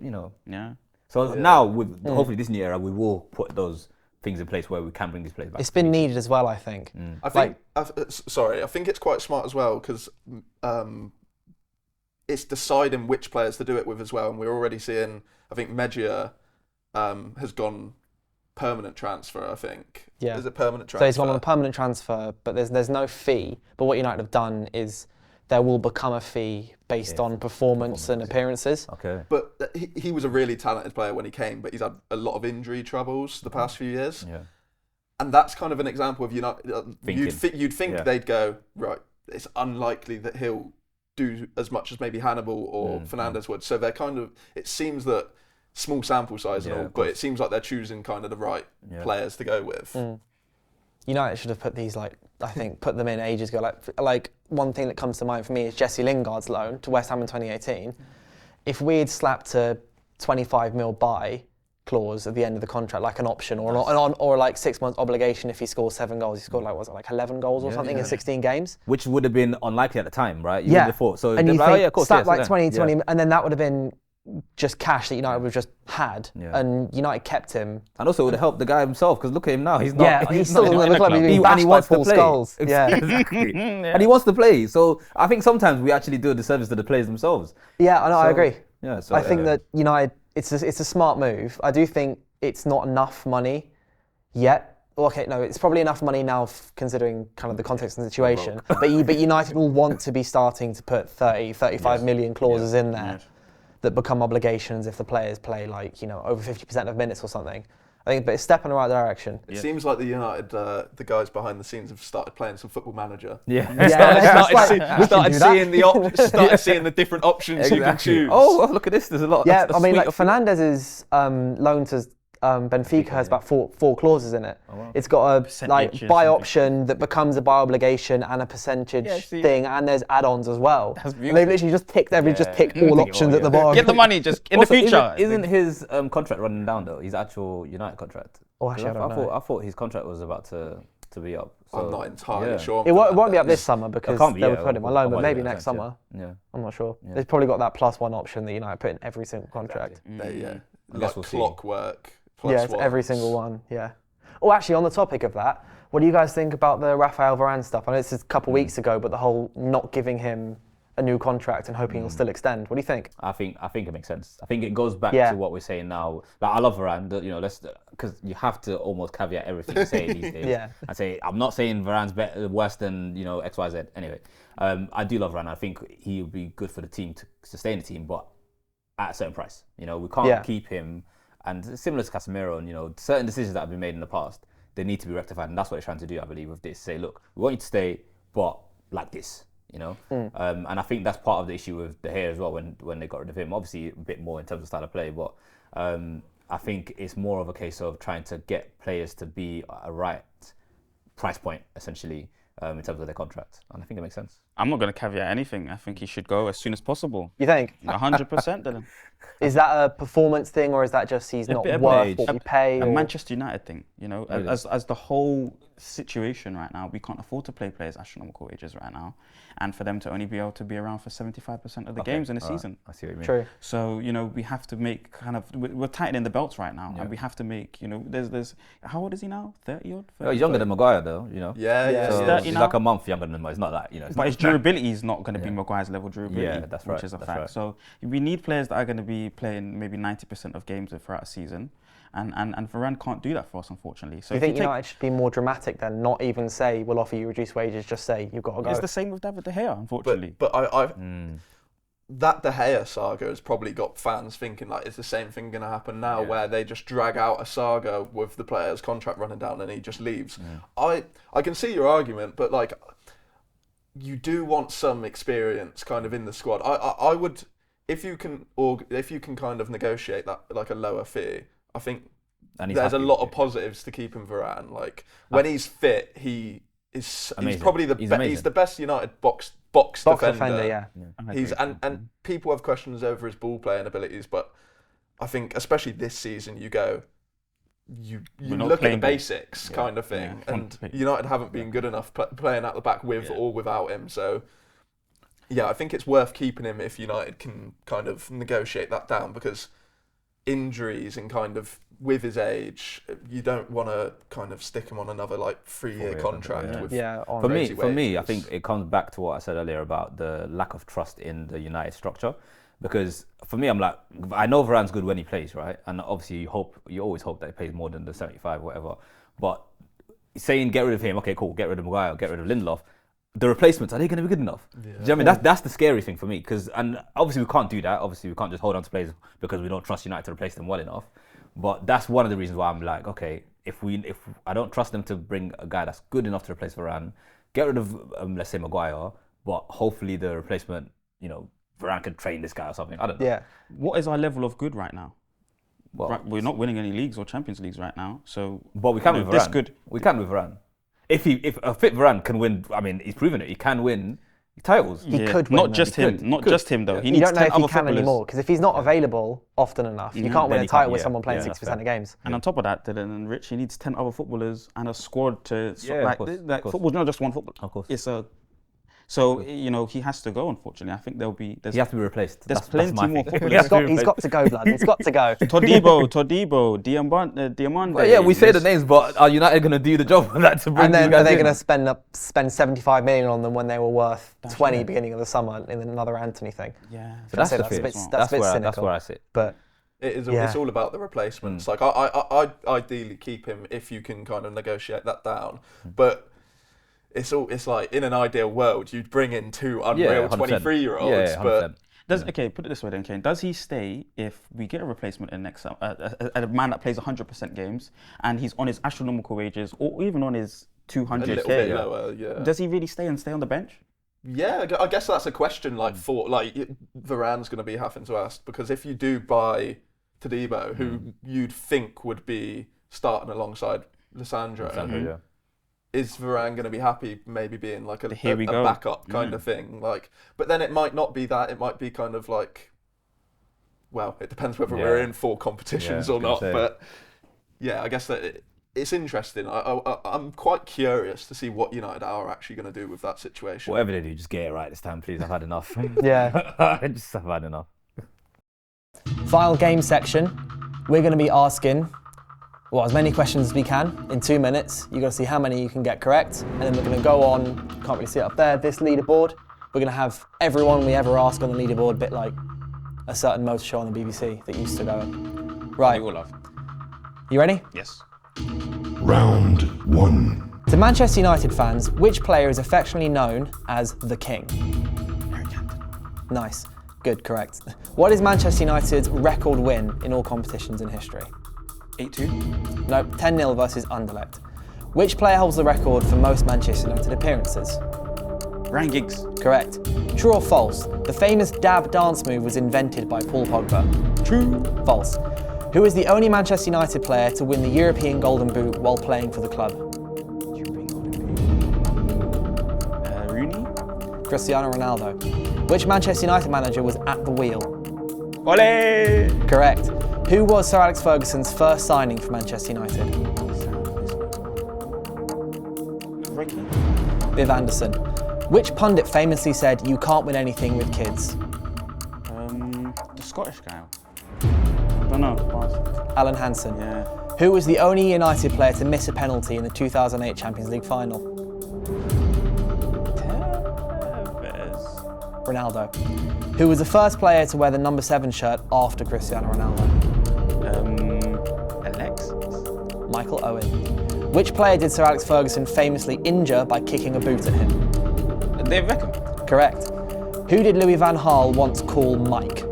S3: So now with hopefully this new era, we will put those things in place where we can bring these players back.
S1: It's been needed as well, I think.
S2: I think it's quite smart as well, because it's deciding which players to do it with as well. And we're already seeing, I think Mejia has gone permanent transfer, I think. Yeah. Is it permanent transfer?
S1: So he's gone on a permanent transfer, but there's no fee. But what United have done is there will become a fee based on performance and appearances.
S3: Okay.
S2: But he was a really talented player when he came, but he's had a lot of injury troubles the past few years. Yeah. And that's kind of an example of United. You'd think they'd go, right, it's unlikely that he'll do as much as maybe Hannibal or Fernandes would. So they're kind of, it seems that small sample size and all, but it seems like they're choosing kind of the right players to go with.
S1: United should have put these, put them in ages ago. Like one thing that comes to mind for me is Jesse Lingard's loan to West Ham in 2018. If we had slapped a 25 mil buy clause at the end of the contract, like an option or like 6 months obligation if he scores 7 goals. He scored 11 goals or something in 16 games.
S3: Which would have been unlikely at the time, right? Before. So
S1: and you think, slap 20, and then that would have been just cash that United would have just had, and United kept him.
S3: And also it would have helped the guy himself, because look at him now. He's not.
S1: He's still in the club. He's being bashed by Paul Scholes.
S3: Exactly. And he wants to play. So I think sometimes we actually do a disservice to the players themselves.
S1: Yeah, I know. I agree.
S3: Yeah. So
S1: I think that United, it's a smart move. I do think it's not enough money yet. Okay, no, it's probably enough money now considering kind of the context and situation. But United will want to be starting to put 35 million clauses in there that become obligations if the players play over 50% of minutes or something. I think, but it's a step in the right direction.
S2: It seems like the United, the guys behind the scenes have started playing some Football Manager. Started seeing the different options you can choose.
S3: Oh, look at this! There's a lot.
S1: Yeah, I mean, Fernandes's loan to Benfica has about four clauses in it.
S3: Oh, wow.
S1: It's got a
S4: Percentage
S1: buy
S4: or
S1: option that becomes a buy obligation and a percentage thing, and there's add-ons as well.
S4: That's
S1: And they've literally just ticked all options at the bottom.
S4: Get the money just in
S3: Also,
S4: the future.
S3: Isn't his contract running down though? His actual United contract.
S1: Oh, actually, I don't know.
S3: I thought his contract was about to be up. So,
S2: I'm not entirely sure.
S1: It won't be up this summer because
S3: can't be,
S1: they were putting him on loan, but maybe next summer.
S3: Yeah.
S1: I'm not sure. They've probably got that +1 option that United put in every single contract.
S2: Yeah,
S3: I guess
S2: like
S3: we'll see.
S2: clockwork.
S1: Yeah, it's every single one. Yeah. Oh, actually, on the topic of that, what do you guys think about the Rafael Varane stuff? I know this is a couple weeks ago, but the whole not giving him a new contract and hoping he'll still extend. What do you think?
S3: I think it makes sense. I think it goes back to what we're saying now. Like, I love Varane, because you have to almost caveat everything you say these days. I say I'm not saying Varane's worse than X, Y, Z. Anyway, I do love Varane. I think he would be good for the team to sustain the team, but at a certain price. We can't keep him. And similar to Casemiro, and certain decisions that have been made in the past, they need to be rectified, and that's what they're trying to do, I believe, with this. Say, look, we want you to stay, but like this. And I think that's part of the issue with De Gea as well when they got rid of him. Obviously, a bit more in terms of style of play, but I think it's more of a case of trying to get players to be a right price point, essentially, in terms of their contract. And I think it makes sense.
S4: I'm not going to caveat anything. I think he should go as soon as possible.
S1: You think?
S4: 100%, Dylan.
S1: Is that a performance thing, or is that just he's not worth what we pay?
S4: A Manchester United thing, really? as the whole situation right now, we can't afford to play players astronomical wages right now, and for them to only be able to be around for 75% of the games in a season.
S3: I see what you mean.
S1: True.
S4: So we have to make we're tightening the belts right now, and we have to make there's how old is he now? 30 odd.
S3: He's younger than Maguire though.
S2: Yeah.
S3: So he's like a month younger than him. It's not that
S4: But his durability is not going to be Maguire's level durability.
S3: Yeah, that's right.
S4: Which is a fact.
S3: Right.
S4: So we need players that are going to be playing maybe 90% of games throughout a season. And Varane can't do that for us, unfortunately. So
S1: do you think United should be more dramatic then? Not even say we'll offer you reduced wages, just say you've got to go.
S4: It's the same with David De Gea, unfortunately.
S2: But that De Gea saga has probably got fans thinking like, is the same thing going to happen now, where they just drag out a saga with the player's contract running down and he just leaves? I can see your argument, but like, you do want some experience kind of in the squad. I would, if you can kind of negotiate that like a lower fee, I think there's a lot of positives to keeping Varane. Like when he's fit, he's probably he's the best United box defender. He's and people have questions over his ball playing abilities, but I think especially this season you look at the basics kind of thing, and United haven't been good enough playing at the back with or without him. So I think it's worth keeping him if United can kind of negotiate that down, because injuries and kind of with his age, you don't want to kind of stick him on another like 3-year contract.
S3: For me, I think it comes back to what I said earlier about the lack of trust in the United structure. Because for me, I'm like, I know Varane's good when he plays, right? And obviously you always hope that he plays more than the 75 or whatever. But saying get rid of him, okay, cool, get rid of Maguire, get rid of Lindelof. The replacements, are they going to be good enough? Do you know what I mean? That's the scary thing for me. And obviously we can't do that. Obviously we can't just hold on to players because we don't trust United to replace them well enough. But that's one of the reasons why I'm like, okay, if I don't trust them to bring a guy that's good enough to replace Varane, get rid of let's say Maguire, but hopefully the replacement, Varane can train this guy or something. I don't know.
S1: Yeah.
S4: What is our level of good right now?
S3: Well,
S4: we're not winning any leagues or Champions Leagues right now, so.
S3: But we can with Varane.
S4: This good.
S3: We can with Varane. If a fit Varane can win, I mean, he's proven it. He can win titles.
S1: He could win.
S4: Not just him though. He
S1: you
S4: needs
S1: don't know
S4: 10
S1: if he
S4: other
S1: can
S4: footballers
S1: anymore, because if he's not available often enough, you can't win a title with someone playing 60% of games.
S4: And on top of that, Dylan and Rich, he needs 10 other footballers and a squad to football's not just one football.
S3: Of course.
S4: It's a. So he has to go. Unfortunately, I think he
S3: has to be replaced.
S4: There's plenty more footballers.
S1: He's got to go, blood. He's got to go.
S4: Todibo, Diamande.
S3: Well, we say the names, but are United going to do the job for that to bring?
S1: And then are they going to spend 75 million on them when they were worth 20 beginning of the summer in another Anthony thing?
S4: Yeah.
S3: So that's
S1: a bit cynical.
S3: That's where I sit.
S1: But
S2: it's all about the replacements. Like I ideally keep him if you can kind of negotiate that down, but. It's like in an ideal world you'd bring in two unreal 23-year-olds, but
S4: put it this way then, Kane. Does he stay if we get a replacement in next summer, a man that plays 100% games and he's on his astronomical wages or even on his 200k?
S2: A little bit lower,
S4: Does he really stay on the bench?
S2: Yeah, I guess that's a question. Varane's going to be having to ask, because if you do buy Todibo, who you'd think would be starting alongside Lissandro.
S3: Yeah.
S2: Is Varane going to be happy maybe being like a
S4: go.
S2: backup kind of thing? Like, but then it might not be that. It might be kind of like, well, it depends whether we're in 4 competitions or not. But yeah, I guess that it's interesting. I'm quite curious to see what United are actually going to do with that situation.
S3: Whatever they do, just get it right this time, please. I've had enough.
S1: Yeah.
S3: I've had enough.
S1: Final game section. We're going to be asking, well, as many questions as we can in 2 minutes. You've got to see how many you can get correct. And then we're going to go on, can't really see it up there, this leaderboard. We're going to have everyone we ever ask on the leaderboard, a bit like a certain motor show on the BBC that used to go. Right.
S4: We all love.
S1: You ready?
S4: Yes.
S5: Round 1.
S1: To Manchester United fans, which player is affectionately known as the King?
S4: Eric Cantona.
S1: Nice. Good, correct. What is Manchester United's record win in all competitions in history?
S4: 8-2.
S1: Nope, 10-0 versus Anderlecht. Which player holds the record for most Manchester United appearances?
S4: Ryan Giggs.
S1: Correct. True or false? The famous dab dance move was invented by Paul Pogba. True. False. Who is the only Manchester United player to win the European Golden Boot while playing for the club?
S4: European Golden Boot. Rooney.
S1: Cristiano Ronaldo. Which Manchester United manager was at the wheel?
S4: Ole!
S1: Correct. Who was Sir Alex Ferguson's first signing for Manchester United?
S4: Ricky.
S1: Viv Anderson. Which pundit famously said, "You can't win anything with kids"?
S4: The Scottish guy. I don't know. Pass.
S1: Alan Hansen.
S4: Yeah.
S1: Who was the only United player to miss a penalty in the 2008 Champions League final?
S4: Tevez.
S1: Ronaldo. Who was the first player to wear the number 7 shirt after Cristiano Ronaldo?
S4: Alexis.
S1: Michael Owen. Which player did Sir Alex Ferguson famously injure by kicking a boot at him?
S4: David Beckham.
S1: Correct. Who did Louis van Gaal once call Mike?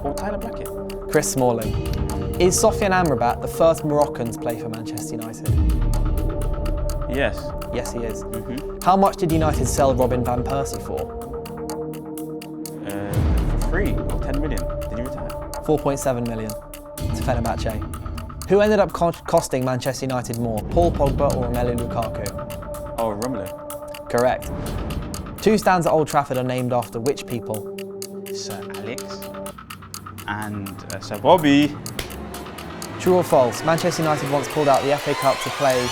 S4: Or Tyler Blackett.
S1: Chris Smalling. Is Sofiane Amrabat the first Moroccan to play for Manchester United?
S4: Yes.
S1: Yes, he is. How much did United sell Robin van Persie for?
S4: For free, or 10 million. Did he retire?
S1: 4.7 million to Fenerbahce. Who ended up costing Manchester United more, Paul Pogba or Romelu Lukaku?
S4: Oh, Romelu.
S1: Correct. 2 stands at Old Trafford are named after which people?
S4: Sir Alex and Sir Bobby.
S1: True or false? Manchester United once pulled out the FA Cup to play.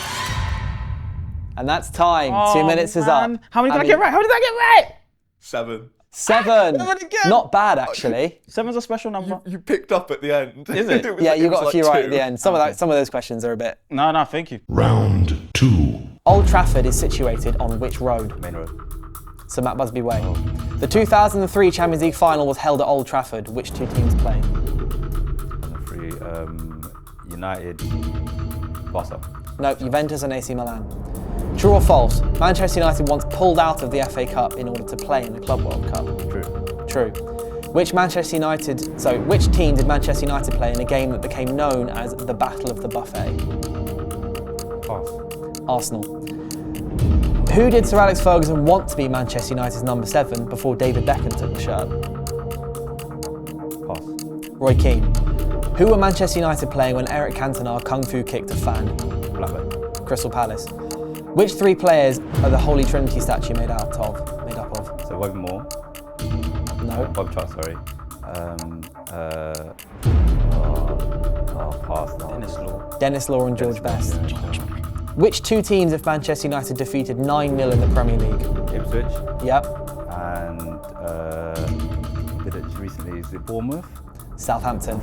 S1: And that's time. 2 minutes is up.
S4: How many did I get right? How did I get right?
S2: 7.
S1: 7.
S4: Seven again.
S1: Not bad, actually.
S4: 7's a special number.
S2: You picked up at the end.
S4: Is it?
S2: was
S1: Yeah,
S2: like-
S1: you
S2: it was
S1: got a
S2: like
S1: few right
S2: 2.
S1: at the end. Some of those questions are a bit.
S4: No, thank you.
S5: Round 2.
S1: Old Trafford is situated on which road?
S3: Main road.
S1: Sir Matt Busby Way. The 2003 Champions League final was held at Old Trafford. Which 2 teams played?
S3: Free. United. Barca.
S1: No, Juventus and AC Milan. True or false? Manchester United once pulled out of the FA Cup in order to play in the Club World Cup.
S3: True.
S1: True. Which team did Manchester United play in a game that became known as the Battle of the Buffet?
S3: Pass.
S1: Arsenal. Who did Sir Alex Ferguson want to be Manchester United's number 7 before David Beckham took the shirt?
S3: Pass.
S1: Roy Keane. Who were Manchester United playing when Eric Cantona kung fu kicked a fan?
S3: Blackburn.
S1: Crystal Palace. Which 3 players are the Holy Trinity statue made up of?
S3: So Weve Moore.
S1: No.
S3: Bob Chart, sorry. Pass now.
S1: Dennis Law and George Best. Which 2 teams have Manchester United defeated 9-0 in the Premier League?
S3: Ipswich.
S1: Yep.
S3: And did it recently? Is it Bournemouth?
S1: Southampton.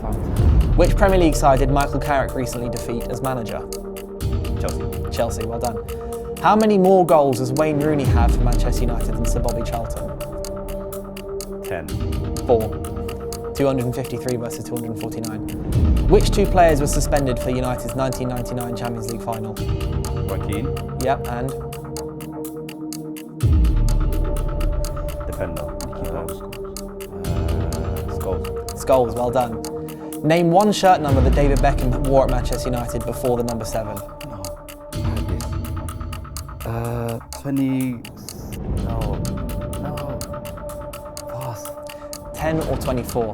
S1: Which Premier League side did Michael Carrick recently defeat as manager? Chelsea, well done. How many more goals does Wayne Rooney have for Manchester United than Sir Bobby Charlton?
S3: 10.
S1: 4. 253 versus 249. Which 2 players were suspended for United's 1999 Champions League final?
S3: Joaquin.
S1: Yep, and?
S3: Defender.
S1: Scholes, well done. Name 1 shirt number that David Beckham wore at Manchester United before the number 7.
S3: 20. No. Pass.
S1: 10 or 24?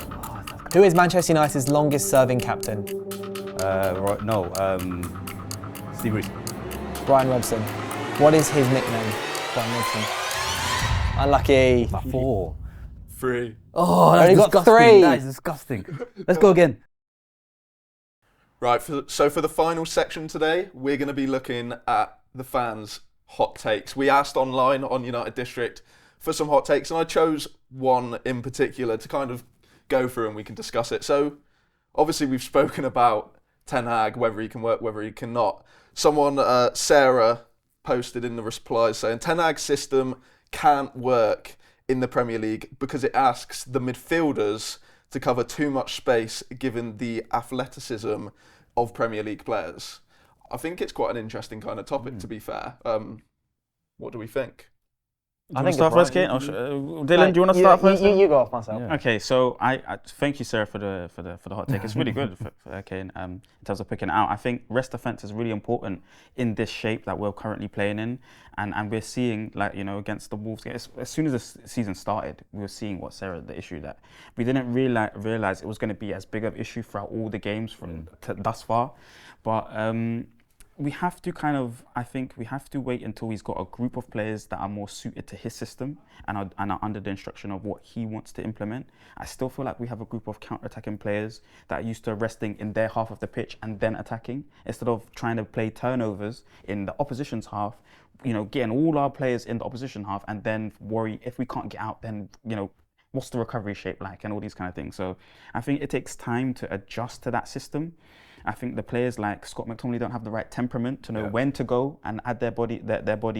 S1: Who is Manchester United's longest serving captain?
S3: Steve Bruce.
S1: Brian Robson. What is his nickname? Brian Robson. Unlucky.
S3: 4.
S2: 3.
S3: Oh, that's
S1: Only got
S3: disgusting.
S1: 3.
S3: That is disgusting. Let's go again.
S2: Right, so for the final section today, we're going to be looking at the fans' hot takes. We asked online on United District for some hot takes, and I chose one in particular to kind of go through and we can discuss it. So, obviously we've spoken about Ten Hag, whether he can work, whether he cannot. Someone, Sarah, posted in the replies saying, Ten Hag's system can't work in the Premier League because it asks the midfielders to cover too much space given the athleticism of Premier League players. I think it's quite an interesting kind of topic, to be fair. What do we think?
S4: I think start first, Kate. Dylan, do you want to start first?
S1: You go off myself.
S4: Yeah. Okay, so I thank you, Sarah, for the hot take. It's really good for Kane in terms of picking it out. I think rest defense is really important in this shape that we're currently playing in, and we're seeing, like, you know, against the Wolves. As soon as the season started, we were seeing what Sarah, the issue that we didn't realize it was going to be as big of an issue throughout all the games from thus far, but. We have to I think we have to wait until he's got a group of players that are more suited to his system and are under the instruction of what he wants to implement. I still feel like we have a group of counter-attacking players that are used to resting in their half of the pitch and then attacking, instead of trying to play turnovers in the opposition's half, you know, getting all our players in the opposition half and then worry if we can't get out, then, you know, what's the recovery shape like and all these kind of things. So I think it takes time to adjust to that system. I think the players like Scott McTominay don't have the right temperament to know when to go and add their body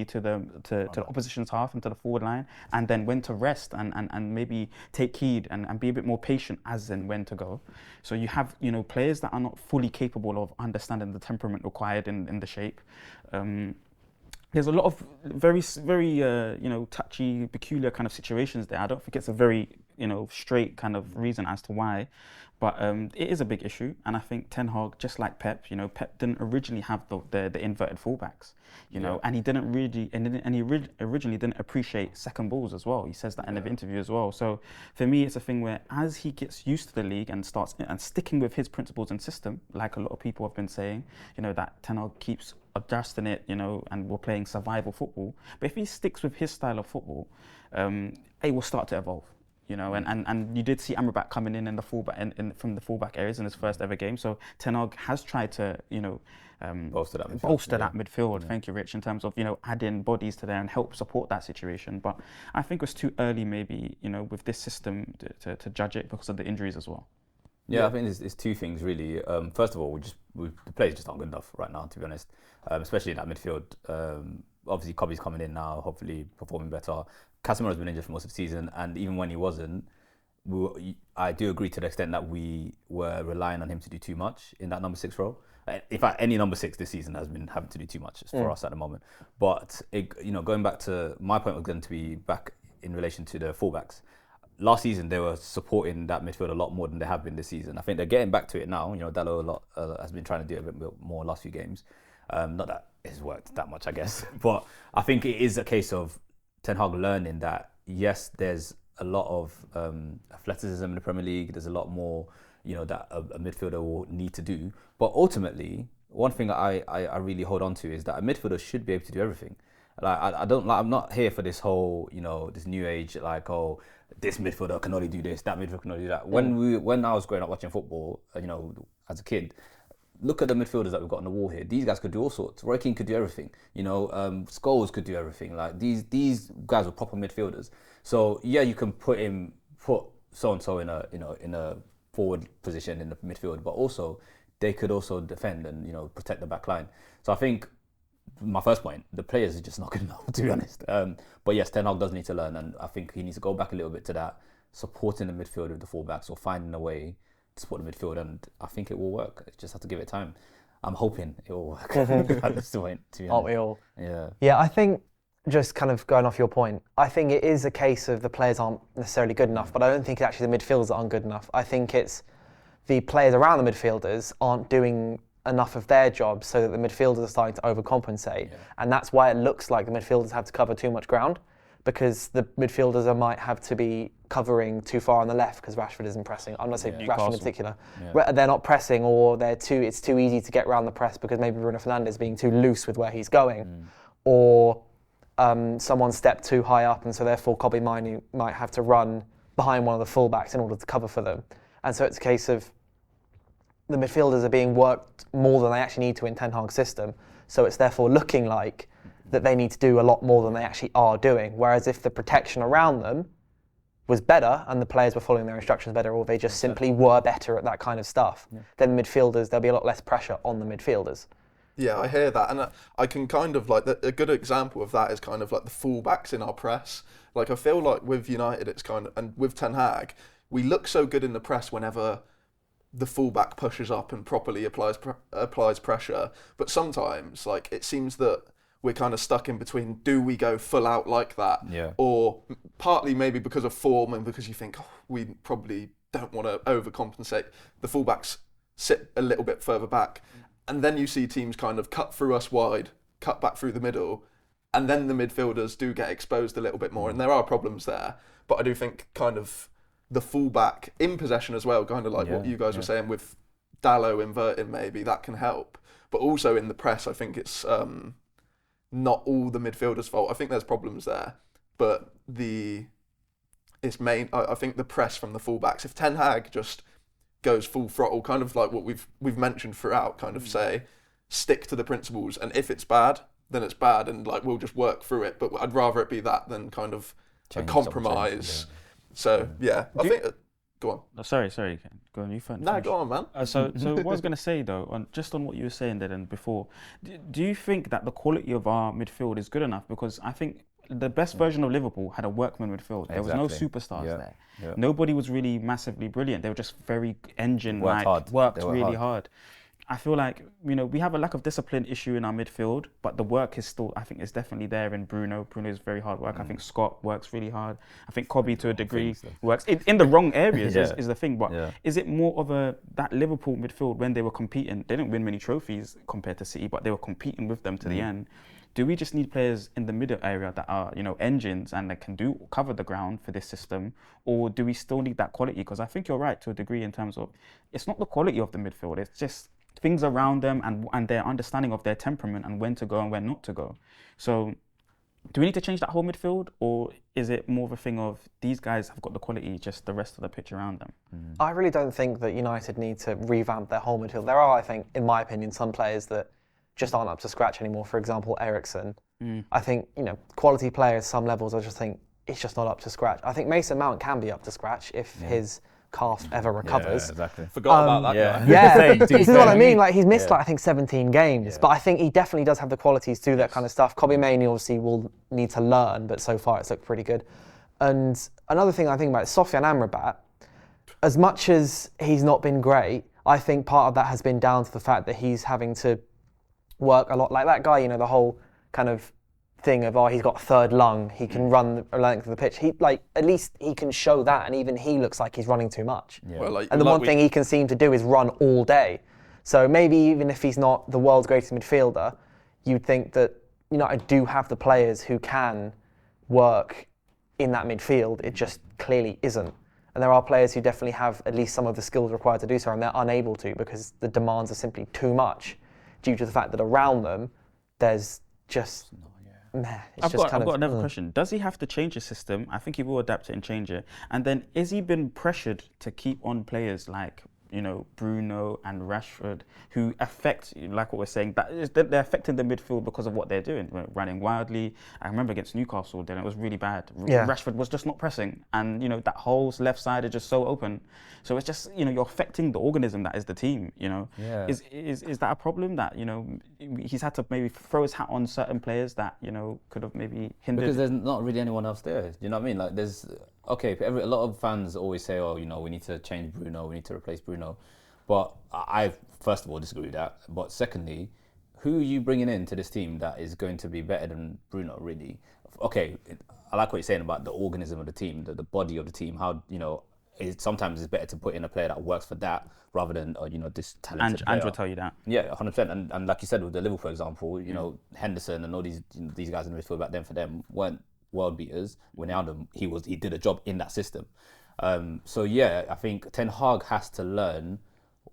S4: to the opposition's half and to the forward line, and then when to rest and maybe take heed and be a bit more patient as in when to go. So you have, you know, players that are not fully capable of understanding the temperament required in the shape. There's a lot of very you know, touchy, peculiar kind of situations there. I don't think it's a very, you know, straight kind of reason as to why, but it is a big issue. And I think Ten Hag, just like Pep, you know, Pep didn't originally have the inverted fullbacks, you know, and he didn't really, originally didn't appreciate second balls as well. He says that in the interview as well. So for me, it's a thing where as he gets used to the league and starts and sticking with his principles and system, like a lot of people have been saying, you know, that Ten Hag keeps adjusting it, you know, and we're playing survival football. But if he sticks with his style of football, it will start to evolve, you know. And you did see Amrabat coming in the fullback from the fullback areas in his first ever game. So Ten Hag has tried to, you know, bolster that midfield. Thank you, Rich, in terms of, you know, adding bodies to there and help support that situation. But I think it was too early, maybe, you know, with this system to judge it because of the injuries as well.
S3: Yeah, I think it's two things really. First of all, the players just aren't good enough right now, to be honest. Especially in that midfield. Obviously, Kobe's coming in now, hopefully performing better. Casemiro's been injured for most of the season, and even when he wasn't, I do agree to the extent that we were relying on him to do too much in that number 6 role. In fact, any number 6 this season has been having to do too much for us at the moment. But you know, going back to my point was going to be back in relation to the fullbacks. Last season, they were supporting that midfield a lot more than they have been this season. I think they're getting back to it now. You know, Dalot has been trying to do a bit more last few games. Not that it's worked that much, I guess. But I think it is a case of Ten Hag learning that, yes, there's a lot of athleticism in the Premier League. There's a lot more, you know, that a midfielder will need to do. But ultimately, one thing I really hold on to is that a midfielder should be able to do everything. Like I'm not here for this whole, you know, this new age, like, oh, this midfielder can only do this, that midfielder can only do that. When I was growing up watching football, you know, as a kid, look at the midfielders that we've got on the wall here. These guys could do all sorts. Roy Keane could do everything. You know, Scholes could do everything. Like these guys were proper midfielders. So yeah, you can put so and so in a forward position in the midfield, but also they could also defend and, you know, protect the back line. So I think my first point, the players are just not good enough, to be honest. But yes, Ten Hag does need to learn, and I think he needs to go back a little bit to that, supporting the midfield with the fullbacks or finding a way to support the midfield, and I think it will work. You just have to give it time. I'm hoping it will work at this point, to be honest.
S1: Aren't we all? Yeah, I think, just kind of going off your point, I think it is a case of the players aren't necessarily good enough, but I don't think it's actually the midfielders that aren't good enough. I think it's the players around the midfielders aren't doing enough of their job so that the midfielders are starting to overcompensate. And that's why it looks like the midfielders have to cover too much ground, because the midfielders might have to be covering too far on the left because Rashford isn't pressing. I'm not saying Rashford in particular.
S3: Yeah.
S1: They're not pressing, or it's too easy to get around the press because maybe Bruno Fernandes being too loose with where he's going, or someone stepped too high up, and so therefore Kobbie Mainoo might have to run behind one of the fullbacks in order to cover for them. And so it's a case of the midfielders are being worked more than they actually need to in Ten Hag's system. So it's therefore looking like that they need to do a lot more than they actually are doing. Whereas if the protection around them was better and the players were following their instructions better, or they just simply were better at that kind of stuff, then the midfielders, there'll be a lot less pressure on the midfielders.
S2: Yeah, I hear that, and I can kind of like a good example of that is kind of like the fullbacks in our press. Like I feel like with United, it's kind of, and with Ten Hag, we look so good in the press whenever the fullback pushes up and properly applies pressure. But sometimes, like it seems that we're kind of stuck in between. Do we go full out like that?
S3: Yeah.
S2: Or partly maybe because of form and because you think we probably don't want to overcompensate. The fullbacks sit a little bit further back, and then you see teams kind of cut through us wide, cut back through the middle, and then the midfielders do get exposed a little bit more, and there are problems there. But I do think kind of the fullback in possession as well, kind of like what you guys were saying with Dalot inverting, maybe that can help. But also in the press, I think it's not all the midfielders' fault. I think there's problems there, but I think the press from the fullbacks. If Ten Hag just goes full throttle, kind of like what we've mentioned throughout, kind of say, stick to the principles, and if it's bad, then it's bad, and like we'll just work through it. But I'd rather it be that than kind of a compromise. So yeah, I think. Go on.
S4: Oh, sorry. Go on, you finish.
S2: No, go on, man.
S4: So what I was going to say though, on what you were saying there and before, do you think that the quality of our midfield is good enough? Because I think the best version of Liverpool had a workman midfield. There was no superstars there. Yeah. Nobody was really massively brilliant. They were just very worked really hard. I feel like, we have a lack of discipline issue in our midfield, but the work is still, I think, is definitely there in Bruno. Bruno is very hard work. I think Scott works really hard. I think Kobbie, to a degree, works in the wrong areas is the thing. But is it more of that Liverpool midfield when they were competing? They didn't win many trophies compared to City, but they were competing with them to the end. Do we just need players in the middle area that are, engines and that can cover the ground for this system, or do we still need that quality? Because I think you're right to a degree in terms of it's not the quality of the midfield. It's just things around them and their understanding of their temperament and when to go and when not to go. So do we need to change that whole midfield, or is it more of a thing of these guys have got the quality, just the rest of the pitch around them?
S1: I really don't think that United need to revamp their whole midfield. There are, I think, in my opinion, some players that just aren't up to scratch anymore. For example, Eriksen. I think, quality players, some levels, I just think it's just not up to scratch. I think Mason Mount can be up to scratch if his calf ever recovers.
S3: Yeah, exactly.
S2: Forgot about that guy.
S1: Yeah, this is what I mean. Like he's missed I think 17 games, but I think he definitely does have the qualities to do that kind of stuff. Kobbie Mainoo obviously will need to learn, but so far it's looked pretty good. And another thing I think about is Sofyan Amrabat. As much as he's not been great, I think part of that has been down to the fact that he's having to work a lot. Like that guy, the whole kind of thing of he's got a third lung, he can run the length of the pitch. At least he can show that, and even he looks like he's running too much. Yeah. Well, and the one thing he can seem to do is run all day. So maybe even if he's not the world's greatest midfielder, you'd think that I do have the players who can work in that midfield. It just clearly isn't. And there are players who definitely have at least some of the skills required to do so, and they're unable to because the demands are simply too much due to the fact that around them there's just
S4: I've got another question. Does he have to change his system? I think he will adapt it and change it. And then is he been pressured to keep on players like Bruno and Rashford, who affect, like what we're saying, they're affecting the midfield because of what they're doing, running wildly. I remember against Newcastle, then it was really bad. Rashford was just not pressing, and that whole left side is just so open. So it's just you're affecting the organism that is the team. Is that a problem that he's had to maybe throw his hat on certain players that could have maybe hindered?
S3: Because there's not really anyone else there. Do you know what I mean? Like there's. Okay, a lot of fans always say, we need to change Bruno, we need to replace Bruno. But I, first of all, disagree with that. But secondly, who are you bringing into this team that is going to be better than Bruno, really? Okay, I like what you're saying about the organism of the team, the body of the team, how, sometimes it's better to put in a player that works for that rather than, this talented player.
S4: Andrew will tell you that.
S3: Yeah, 100%. And like you said, with the Liverpool, for example, Henderson and all these guys in the midfield back then, for them, weren't world beaters. Wijnaldum, he did a job in that system. So yeah, I think Ten Hag has to learn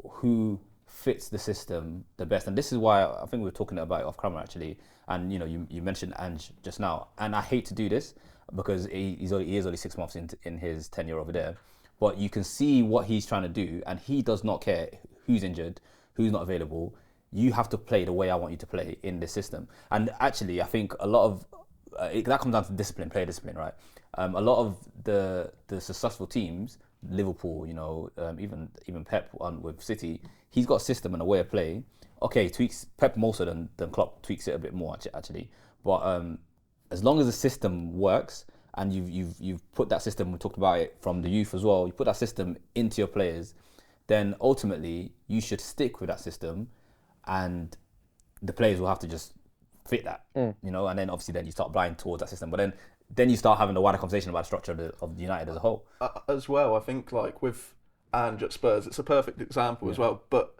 S3: who fits the system the best, and this is why I think we were talking about it off camera actually. And you mentioned Ange just now, and I hate to do this because he is only 6 months in his tenure over there, but you can see what he's trying to do, and he does not care who's injured, who's not available. You have to play the way I want you to play in this system. And actually, I think a lot of that comes down to discipline, player discipline, right? A lot of the successful teams, Liverpool, even Pep with City, he's got a system and a way of play. Okay, tweaks Pep more so than Klopp tweaks it a bit more actually. But as long as the system works and you've put that system, we talked about it from the youth as well, you put that system into your players, then ultimately you should stick with that system, and the players will have to just fit that, and then obviously then you start blind towards that system. But then you start having a wider conversation about the structure of United as a whole.
S2: As well, I think like with Ange at Spurs, it's a perfect example as well. But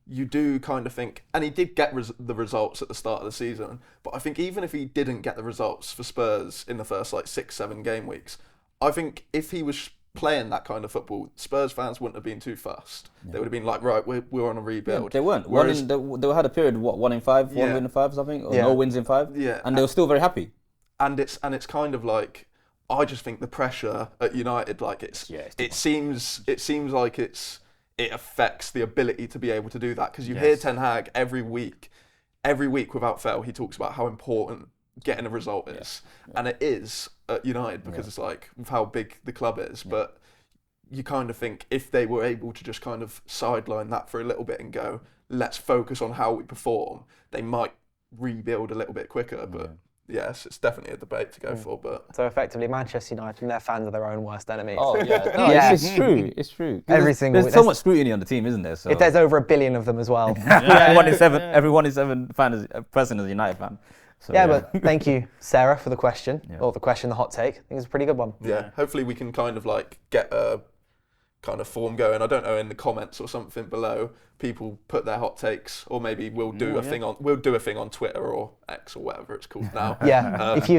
S2: you do kind of think, and he did get the results at the start of the season, but I think even if he didn't get the results for Spurs in the first 6-7 game weeks, I think if he was playing that kind of football, Spurs fans wouldn't have been too fussed. Yeah. They would have been like, right, we're on a rebuild. Yeah,
S3: they weren't. They had a period, 1 in 5, 1 win in 5 or something, or no wins in 5, and they were still very happy.
S2: And it's kind of like, I just think the pressure at United, like it seems like it affects the ability to be able to do that, because you hear Ten Hag every week without fail, he talks about how important getting a result is, and it is at United because it's like with how big the club is. But you kind of think if they were able to just kind of sideline that for a little bit and go, let's focus on how we perform, they might rebuild a little bit quicker. But yes, it's definitely a debate to go for. But
S1: so effectively, Manchester United and their fans are their own worst enemies.
S3: Oh yeah, it's true. It's true.
S1: There's
S3: so much scrutiny on the team, isn't there? So
S1: if there's over 1 billion of them as well.
S3: Every 1 in 7 person is a United fan. So,
S1: but thank you, Sarah, for the question, or the hot take. I think it's a pretty good one.
S2: Yeah, hopefully we can kind of like get a kind of form going. I don't know, in the comments or something below, people put their hot takes, or maybe we'll do a thing on Twitter or X or whatever it's called now.
S1: If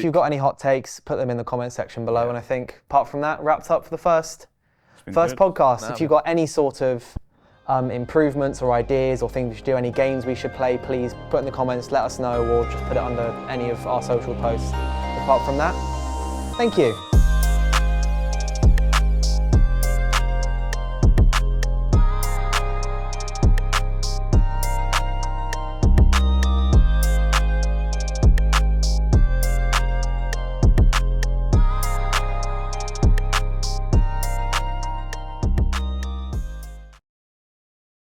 S1: you've got any hot takes, put them in the comment section below. And I think apart from that, wrapped up for the first podcast. If you've got any sort of improvements or ideas or things we should do, any games we should play, please put in the comments, let us know, or just put it under any of our social posts. Apart from that, thank you.